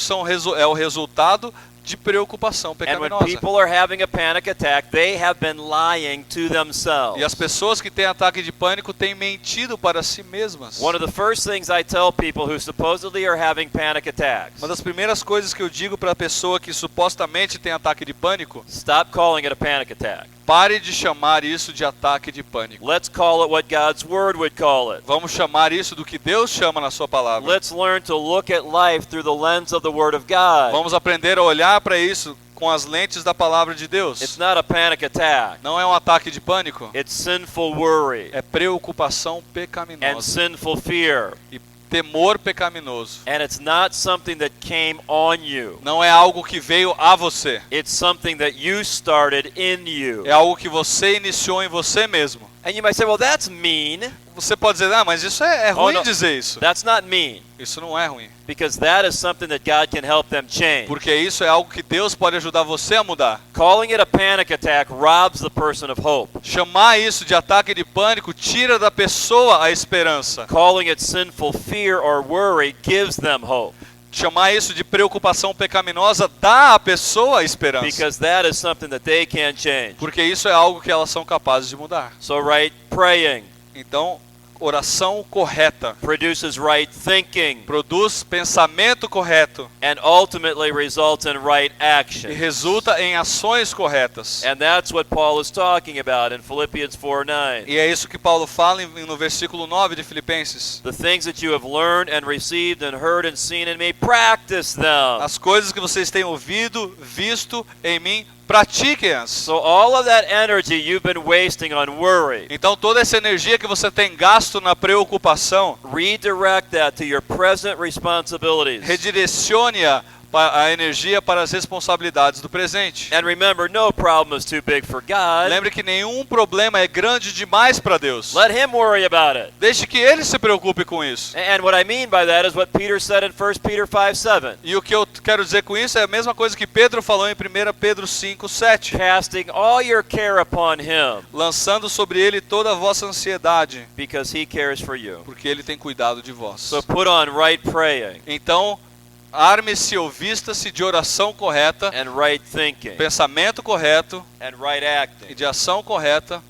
é o resultado de preocupação And when pecaminosa. people are having a panic attack, they have been lying to themselves. E as pessoas que têm ataque de pânico têm mentido para si mesmas. One of the first things I tell people who supposedly are having panic attacks, Uma das primeiras coisas que eu digo para a pessoa que supostamente tem ataque de pânico, stop calling it a panic attack. pare de chamar isso de ataque de pânico. Let's call it what God's Word would call it. Vamos chamar isso do que Deus chama na sua palavra. Let's learn to look at life through the lens of the Word of God. Vamos aprender a olhar para isso com as lentes da palavra de It's Deus. not a panic attack. Não é um ataque de pânico, It's sinful worry é preocupação and pecaminosa sinful fear. e temor pecaminoso. And it's not something that came on you. Não é algo que veio a você. It's something that you started in you. É algo que você iniciou em você mesmo. And you might say, well, that's mean. Você pode dizer, mas isso é ruim não. dizer isso. That's not mean. Isso não é ruim. Because that is something that God can help them change. Porque isso é algo que Deus pode ajudar você a mudar. Calling it a panic attack robs the person of hope. Chamar isso de ataque de pânico tira da pessoa a esperança. Calling it sinful fear or worry gives them hope. Chamar isso de preocupação pecaminosa dá à pessoa a esperança. Because that is something that they can change. Porque isso é algo que elas são capazes de mudar. So right praying Então, oração correta produces right thinking produz pensamento correto and ultimately results in right e action. resulta em ações corretas. And that's what Paul is talking about in Philippians 4:9. E é isso que Paulo fala no versículo 9 de Filipenses. The things that you have learned and received and heard and seen in me, practice them. As coisas que vocês têm ouvido, visto em mim, pratiquem-as. So all of that energy you've been wasting on worry, Então toda essa energia que você tem gasto na preocupação, redirect that to your present responsibilities. redirecione-a a energia para as responsabilidades do presente. And remember, no problem is too big for God. Lembre que nenhum problema é grande demais para Deus. Let him worry about it. Deixe que Ele se preocupe com isso. And what I mean by that is what Peter said in 1 Peter 5:7. E o que eu quero dizer com isso é a mesma coisa que Pedro falou em 1 Pedro 5:7. Casting all your care upon him, Lançando sobre Ele toda a vossa ansiedade, because he cares for you. porque Ele tem cuidado de vós. So put on right praying Então, arme-se ou vista-se de oração correta, and right thinking pensamento correto and right e acting. de ação correta,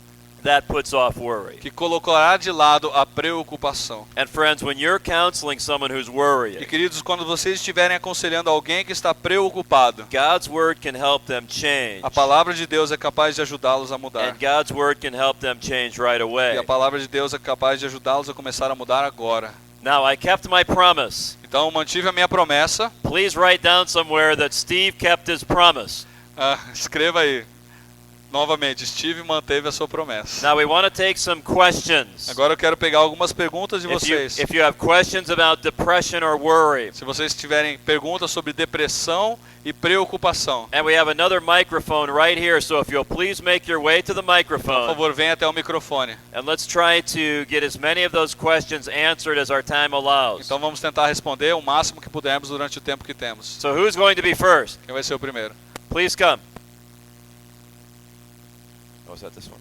That puts off worry. que colocará de lado a preocupação. And friends, when you're counseling someone who's E worrying, queridos, quando vocês estiverem aconselhando alguém que está preocupado, God's word can help them change. a palavra de Deus é capaz de ajudá-los a mudar. And God's word can help them change right E away. a palavra de Deus é capaz de ajudá-los a começar a mudar agora. Now, I kept my promise. Então, eu mantive a minha promessa. Please write down somewhere that Steve kept his promise. Escreva aí. Novamente, Steve manteve a sua promessa. Now, we want to take some questions. Agora eu quero pegar algumas perguntas de vocês. If you have questions about depression or worry, Se vocês tiverem perguntas sobre depressão e preocupação, and we have another microphone right here, so if you'll please make your way to the por microphone, favor, venha até o microfone. and let's try to get as many of those questions answered as our time allows. Então vamos tentar responder o máximo que pudermos durante o tempo que temos. So who's going to be first? Quem vai ser o primeiro? Please come. Oh, is that this one?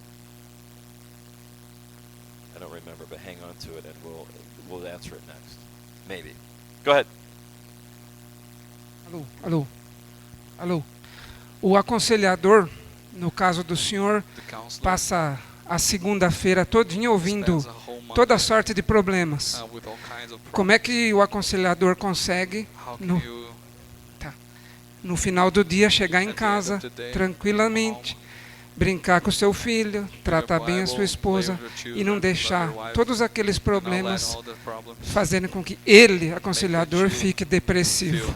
I don't remember, but hang on to it and we'll answer it next. Maybe. Go ahead. Alô. O aconselhador, no caso do senhor, The counselor passa a segunda-feira todinha ouvindo spends a whole month, toda sorte de problemas. with all kinds of Como é que o aconselhador consegue, How can no, you no final do dia, chegar em At the end casa of the day, tranquilamente, brincar com seu filho, tratar bem a sua esposa e não deixar todos aqueles problemas fazerem com que ele, aconselhador, fique depressivo?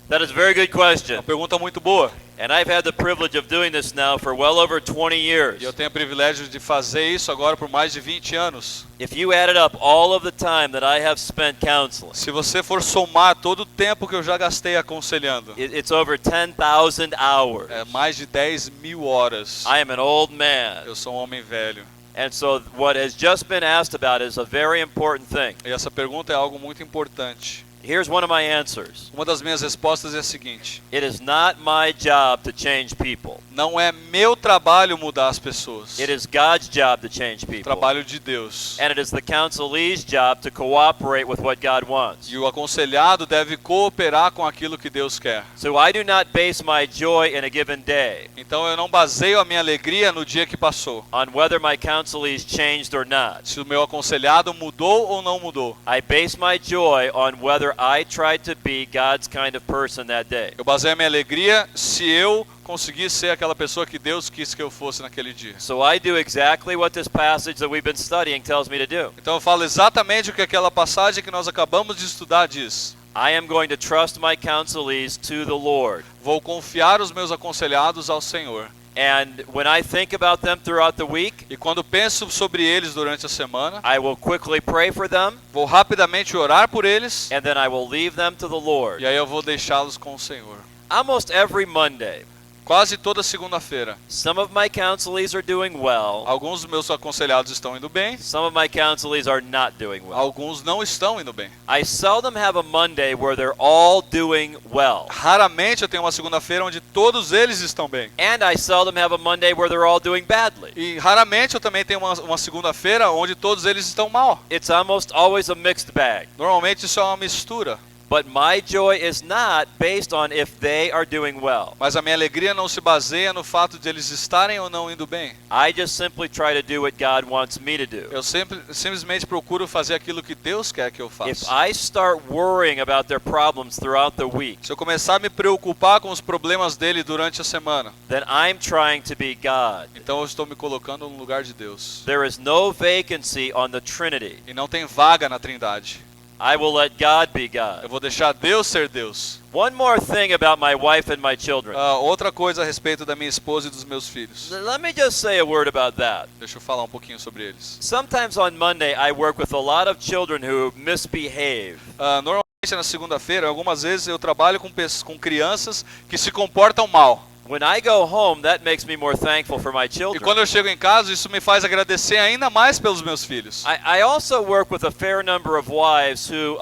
That is a very good question. Uma pergunta muito boa. And I've had the privilege of doing this now for well over 20 years. E eu tenho o privilégio de fazer isso agora por mais de 20 anos. If you added up all of the time that I have spent counseling, Se você for somar todo o tempo que eu já gastei aconselhando, it's over 10,000 hours. é mais de 10.000 horas. I am an old man. Eu sou um homem velho. And so what has just been asked about is a very important thing. E essa pergunta é algo muito importante. Here's one of my answers. Uma das minhas respostas é a seguinte: It is not my job to change people. não é meu trabalho mudar as pessoas. It is God's job to change people. Trabalho de Deus. And it is the counselee's job to cooperate with what God wants. E o aconselhado deve cooperar com aquilo que Deus quer. So I do not base my joy in a given day Então eu não baseio a minha alegria no dia que passou. on whether my counselees changed or not. Se o meu aconselhado mudou ou não mudou. I base my joy on whether I tried to be God's kind of person that day. Eu baseio a minha alegria se eu conseguir ser aquela pessoa que Deus quis que eu fosse naquele dia. So I do exactly what this passage that we've been studying tells me to do. Então eu falo exatamente o que aquela passagem que nós acabamos de estudar diz. I am going to trust my counselees to the Lord. Vou confiar os meus aconselhados ao Senhor. And when I think about them throughout the week, E quando penso sobre eles durante a semana, I will quickly pray for them, vou rapidamente orar por eles and then I will leave them to the Lord. e aí eu vou deixá-los com o Senhor. Almost every Monday, Quase toda segunda-feira, some of my counselees are doing well, alguns dos meus aconselhados estão indo bem, some of my counselees are not doing well. alguns não estão indo bem. I seldom have a Monday where they're all doing well. Raramente eu tenho uma segunda-feira onde todos eles estão bem. And I seldom have a Monday where they're all doing badly. E raramente eu também tenho uma segunda-feira onde todos eles estão mal. It's almost always a mixed bag. Normalmente isso é uma mistura. But my joy is not based on if they are doing well. Mas a minha alegria não se baseia no fato de eles estarem ou não indo bem. I just simply try to do what God wants me to do. Eu simplesmente procuro fazer aquilo que Deus quer que eu If faça. I start worrying about their problems throughout the week, Se eu começar a me preocupar com os problemas dele durante a semana, then I'm trying to be God. então eu estou me colocando no lugar de Deus. There is no vacancy on the Trinity. E não tem vaga na Trindade. I will let God be Eu God. vou deixar Deus ser Deus. One more thing about my wife and my children. Outra coisa a respeito da minha esposa e dos meus filhos. Let me just say a word about that. Deixa eu falar um pouquinho sobre eles. Sometimes on Monday I work with a lot of children who misbehave. Normalmente na segunda-feira, algumas vezes eu trabalho com crianças que se comportam mal. When I go home, that makes me more thankful for my E children. quando eu chego em casa, isso me faz agradecer ainda mais pelos meus filhos. I also work with a fair number of wives who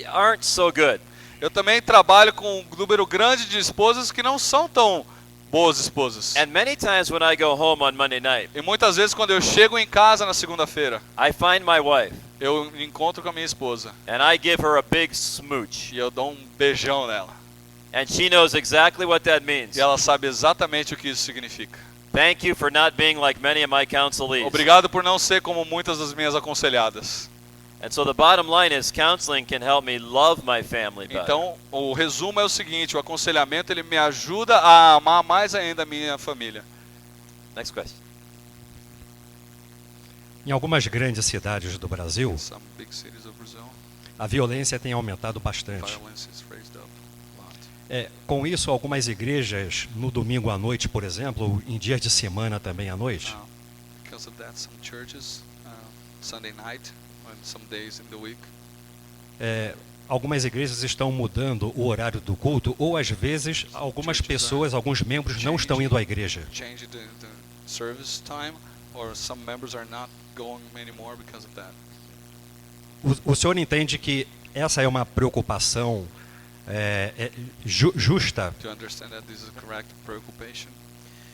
aren't so good. Eu também trabalho com um número grande de esposas que não são tão boas esposas. And many times when I go home on Monday night, E muitas vezes quando eu chego em casa na segunda-feira, I find my wife eu encontro com a minha esposa and I give her a big smooch. e eu dou um beijão nela. And she knows exactly what that means. E ela sabe exatamente o que isso significa. Thank you for not being like many of my counselees. Obrigado por não ser como muitas das minhas aconselhadas. And so the bottom line is counseling can help me love my family better. Então, o resumo é o seguinte, o aconselhamento ele me ajuda a amar mais ainda a minha família. Next question. Em algumas grandes cidades do Brasil, Some big cities of Brazil, a violência tem aumentado bastante. violence is raised up a lot. Com isso, algumas igrejas, no domingo à noite, por exemplo, ou em dias de semana também à noite, Because of that, some churches, Sunday night, and some days in the week, algumas igrejas estão mudando o horário do culto, ou às vezes algumas pessoas, alguns membros não estão indo à igreja. change the service time, or some members are not going anymore because of that. O senhor entende que essa é uma preocupação justa? To understand that this is a correct preoccupation,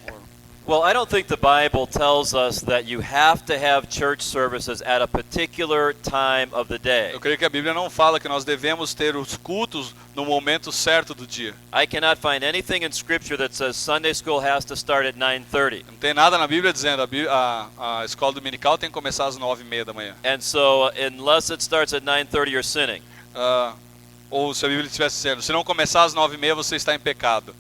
or Well, I don't think the Bible tells us that you have to have church services at a particular time of the day. eu creio que a Bíblia não fala que nós devemos ter os cultos no momento certo do dia. I cannot find anything in Scripture that says Sunday school has to start at 9:30. Não tem nada na Bíblia dizendo a escola dominical tem que começar às 9:30 da manhã. And so, unless it starts at 9:30, you're sinning. Ou se a Bíblia estivesse dizendo, se não começar às 9:30 você está em pecado.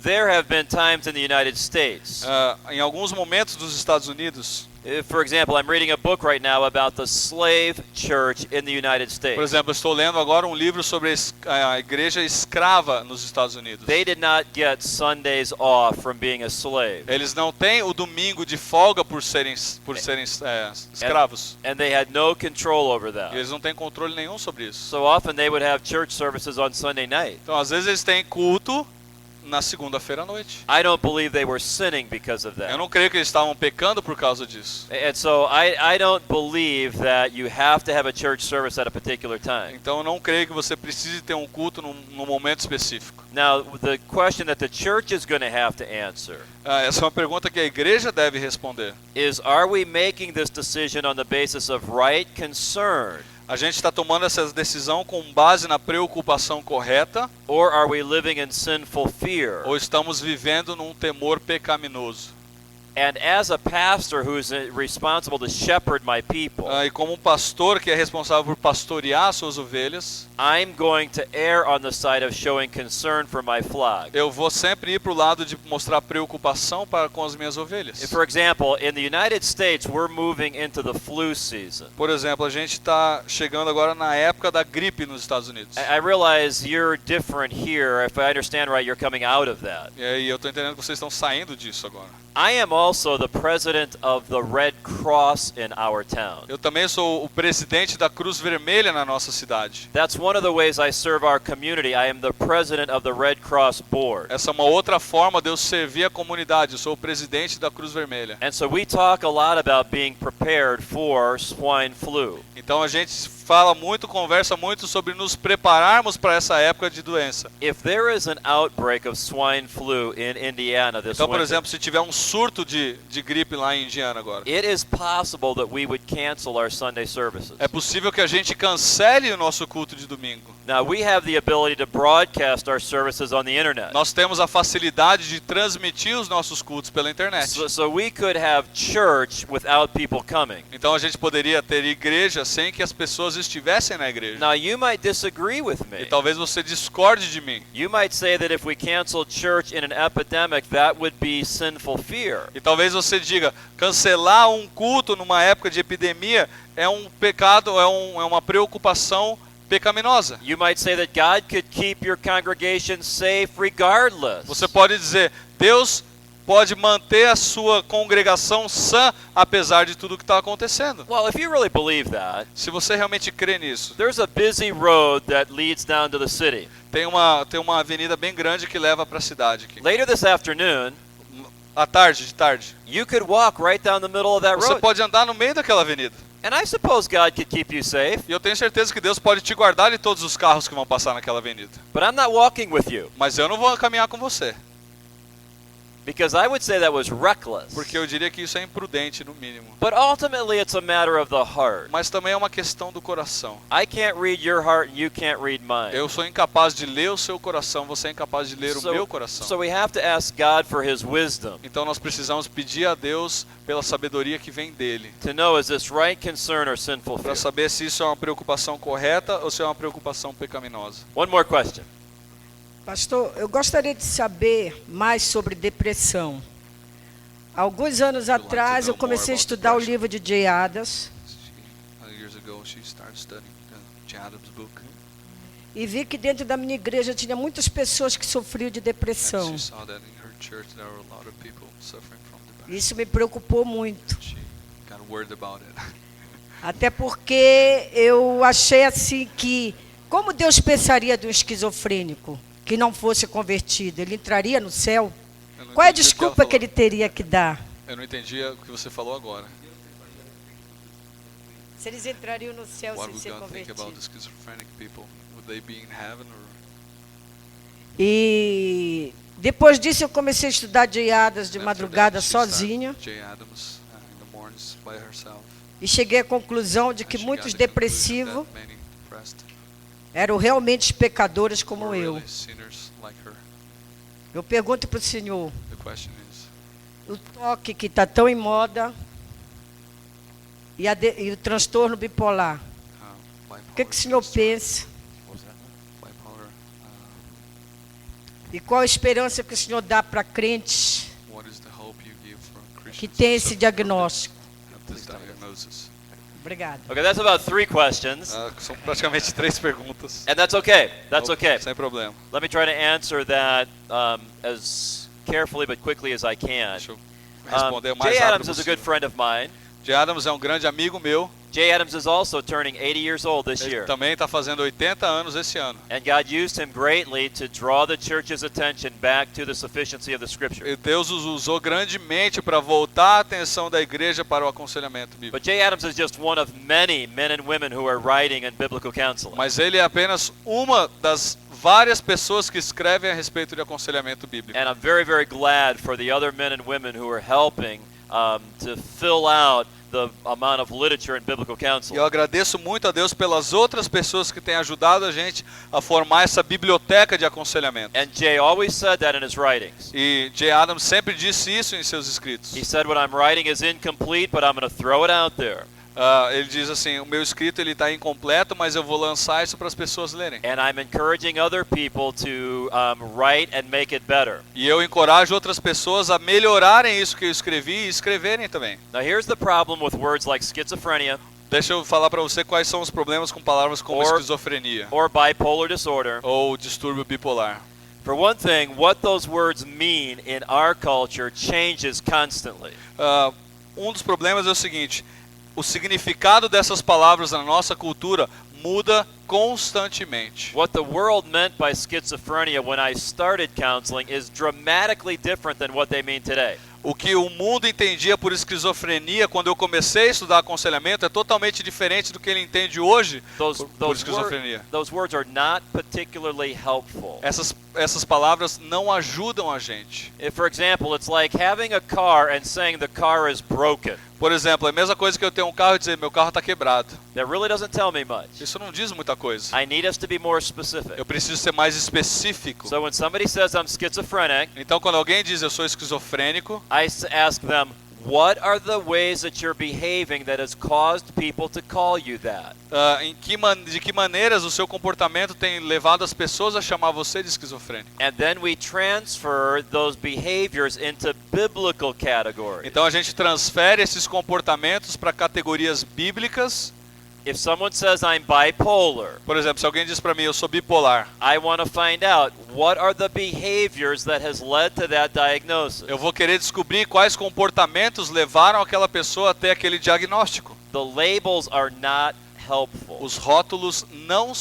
There have been times in the United States Em alguns momentos dos Estados Unidos, For example, I'm reading a book right now about the slave church in the United Por States. exemplo, eu estou lendo agora um livro sobre a igreja escrava nos Estados Unidos. They did not get Sundays off from being a slave. Eles não têm o domingo de folga por serem escravos. And they had no control over E that. eles não têm controle nenhum sobre isso. So often they would have church services on Sunday night. Então, às vezes eles têm culto na segunda-feira à noite. I don't believe they were sinning because of Eu that. não creio que eles estavam pecando por causa disso. And so I don't believe that you have to have a church service at a particular time. Então, eu não creio que você precise ter um culto num momento específico. Now, the question that the church is going to have to answer Essa é uma pergunta que a igreja deve responder. is, are we making this decision on the basis of right concern, A gente está tomando essa decisão com base na preocupação correta or are we living in sinful fear? ou estamos vivendo num temor pecaminoso? And as a pastor who's responsible to shepherd my people, E como um pastor que é responsável por pastorear suas ovelhas, I'm going to err on the side of showing concern for my flock. eu vou sempre ir para o lado de mostrar preocupação com as minhas ovelhas. For example, in the United States, we're moving into the flu season. Por exemplo, a gente está chegando agora na época da gripe nos Estados Unidos. I realize you're different here. If I understand right, you're coming out of that. E aí eu estou entendendo que vocês estão saindo disso agora. I am also the president of the Red Cross in our town. Eu também sou o presidente da Cruz Vermelha na nossa cidade. That's one of the ways I serve our community. I am the president of the Red Cross board. Essa é uma outra forma de eu servir a comunidade. Eu sou o presidente da Cruz Vermelha. And so we talk a lot about being prepared for swine flu. Então a gente conversa muito sobre nos prepararmos para essa época de doença. If there is an outbreak of swine flu in Indiana this Então, por winter, exemplo, se tiver um surto de gripe lá em Indiana agora, it is possible that we would cancel our Sunday services. é possível que a gente cancele o nosso culto de domingo. Now, we have the ability to broadcast our services on the internet. Nós temos a facilidade de transmitir os nossos cultos pela internet. So we could have church without people coming. Então a gente poderia ter igreja sem que as pessoas estivessem na igreja. Now, you might disagree with E me. talvez você discorde de mim. You might say that if we canceled church in an epidemic, that would be sinful fear. E talvez você diga, cancelar um culto numa época de epidemia é um pecado, é uma preocupação pecaminosa. You might say that God could keep your congregation safe regardless. Você pode dizer, Deus pode manter a sua congregação sã apesar de tudo que está acontecendo. Well, if you really believe that, Se você realmente crê nisso, there's a busy road that leads down to the city. tem uma avenida bem grande que leva para a cidade aqui. Later this afternoon, De tarde, you could walk right down the middle of that você road. pode andar no meio daquela avenida. And I suppose God could keep you safe, E eu tenho certeza que Deus pode te guardar de todos os carros que vão passar naquela avenida. but I'm not walking with you Mas eu não vou caminhar com você, because I would say that was reckless. porque eu diria que isso é imprudente no mínimo. But ultimately, it's a matter of the heart. Mas também é uma questão do coração. I can't read your heart and you can't read mine. Eu sou incapaz de ler o seu coração, você é incapaz de ler o meu coração. So we have to ask God for His wisdom Então nós precisamos pedir a Deus pela sabedoria que vem dele, to know, is this right concern or sinful para fear? saber se isso é uma preocupação correta ou se é uma preocupação pecaminosa. One more question. Pastor, eu gostaria de saber mais sobre depressão. Alguns anos atrás eu comecei a estudar o livro de Jay Adams e vi que dentro da minha igreja tinha muitas pessoas que sofriam de depressão. Isso me preocupou muito. Até porque eu achei assim que, como Deus pensaria de um esquizofrênico que não fosse convertido? Ele entraria no céu? Qual é a desculpa que ele teria que dar? Eu não entendi o que você falou agora. Se eles entrariam no céu What sem would ser God think about convertidos? the schizophrenic people? Would they be in heaven or? E depois disso eu comecei a estudar Jay Adams de After madrugada that, she started sozinha Jay Adams in the mornings by herself. e cheguei à conclusão de que And she muitos got the conclusion depressivos that many depressed eram realmente pecadores como were eu. really sinners like her. Eu pergunto para o Senhor, The question is, o toque que está tão em moda e o transtorno bipolar, o que o senhor pensa? bipolar, E qual a esperança que o senhor dá para crentes what is the hope you give for Christians que têm who esse suffer from diagnóstico? have this diagnosis. Obrigada. Okay, that's about 3 questions. São praticamente 3 perguntas. And that's okay. That's okay. Sem problema. Let me try to answer that as carefully but quickly as I can. Deixa eu responder o mais Jay rápido Adams is a good possível. friend of mine. Jay Adams é um grande amigo meu. Jay Adams is also turning 80 years old this Ele year. também está fazendo 80 anos esse ano. And God used him greatly to draw the church's attention back to the sufficiency of the Scripture. E Deus os usou grandemente para voltar a atenção da igreja para o aconselhamento bíblico. But Jay Adams is just one of many men and women who are writing in biblical counseling. Mas ele é apenas uma das várias pessoas que escrevem a respeito de aconselhamento bíblico. And I'm very, very glad for the other men and women who are helping to fill out the amount of literature in biblical E eu counseling. agradeço muito a Deus pelas outras pessoas que têm ajudado a gente a formar essa biblioteca de aconselhamento. And Jay always said that in his writings. E Jay Adams sempre disse isso em seus escritos. He said, what I'm writing is incomplete, but I'm going to throw it out there. Ele diz assim, o meu escrito ele está incompleto, mas eu vou lançar isso para as pessoas lerem. And I'm encouraging other people to write and make it better. E eu encorajo outras pessoas a melhorarem isso que eu escrevi e escreverem também. Now here's the problem with words like schizophrenia Deixa eu falar para você quais são os problemas com palavras como esquizofrenia or bipolar disorder. ou distúrbio bipolar. For one thing, what those words mean in our culture changes constantly. Um dos problemas é o seguinte: o significado dessas palavras na nossa cultura muda constantemente. What the world meant by schizophrenia when I started counseling is dramatically different than what they mean today. O que o mundo entendia por esquizofrenia quando eu comecei a estudar aconselhamento é totalmente diferente do que ele entende hoje por esquizofrenia. Those words are not particularly helpful. Essas palavras não ajudam a gente. If, for example, it's like having a car and saying the car is broken. Por exemplo, é a mesma coisa que eu ter um carro e dizer meu carro está quebrado. That really doesn't tell me much. Isso não diz muita coisa. I need us to be more specific. Eu preciso ser mais específico. So when somebody says I'm schizophrenic, Então, quando alguém diz eu sou esquizofrênico, I ask them, what are the ways that you're behaving that has caused people to call you that? de que maneiras o seu comportamento tem levado as pessoas a chamar você de esquizofrênico? And then we transfer those behaviors into biblical categories. Então a gente transfere esses comportamentos para categorias bíblicas. If someone says I'm bipolar, Por exemplo, se alguém diz para mim eu sou bipolar, I want to find out what are the behaviors that has led to that diagnosis. eu vou querer descobrir quais comportamentos levaram aquela pessoa até aquele diagnóstico. The labels are not helpful. Os rótulos não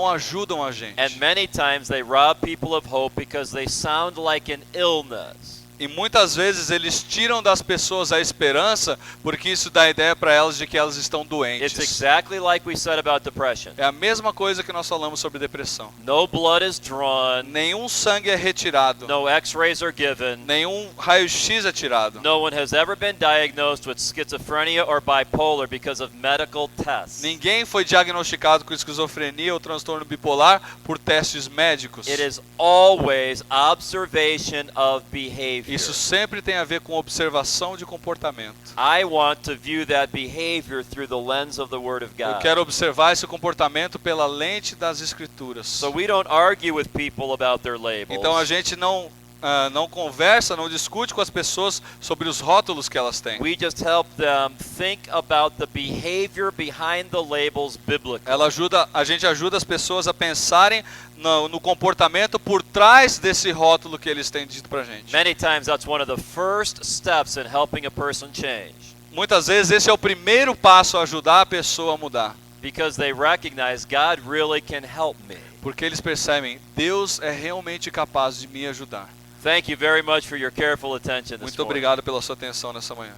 ajudam a gente. And many times they rob people of hope because they sound like an illness. E muitas vezes eles tiram das pessoas a esperança porque isso dá a ideia para elas de que elas estão doentes. It's exactly like we said about depression. É a mesma coisa que nós falamos sobre depressão. No blood is drawn, Nenhum sangue é retirado. no x-rays are given. Nenhum raio-x é tirado. No one has ever been diagnosed with schizophrenia or bipolar because of medical tests. Ninguém foi diagnosticado com esquizofrenia ou transtorno bipolar por testes médicos. It is always observation of behavior. Isso sempre tem a ver com observação de comportamento. I want to view that behavior through the lens of the Word of Eu God. quero observar esse comportamento pela lente das Escrituras. So we don't argue with people about their labels. Então a gente não conversa, não discute com as pessoas sobre os rótulos que elas têm. We just help them think about the behavior behind the labels biblically. A gente ajuda as pessoas a pensarem no comportamento por trás desse rótulo que eles têm dito pra gente. Many times that's one of the first steps in helping a person change. Muitas vezes esse é o primeiro passo a ajudar a pessoa a mudar. Because they recognize God really can help me. Porque eles percebem, Deus é realmente capaz de me ajudar. Thank you very much for your careful attention this Muito morning. obrigado pela sua atenção nessa manhã.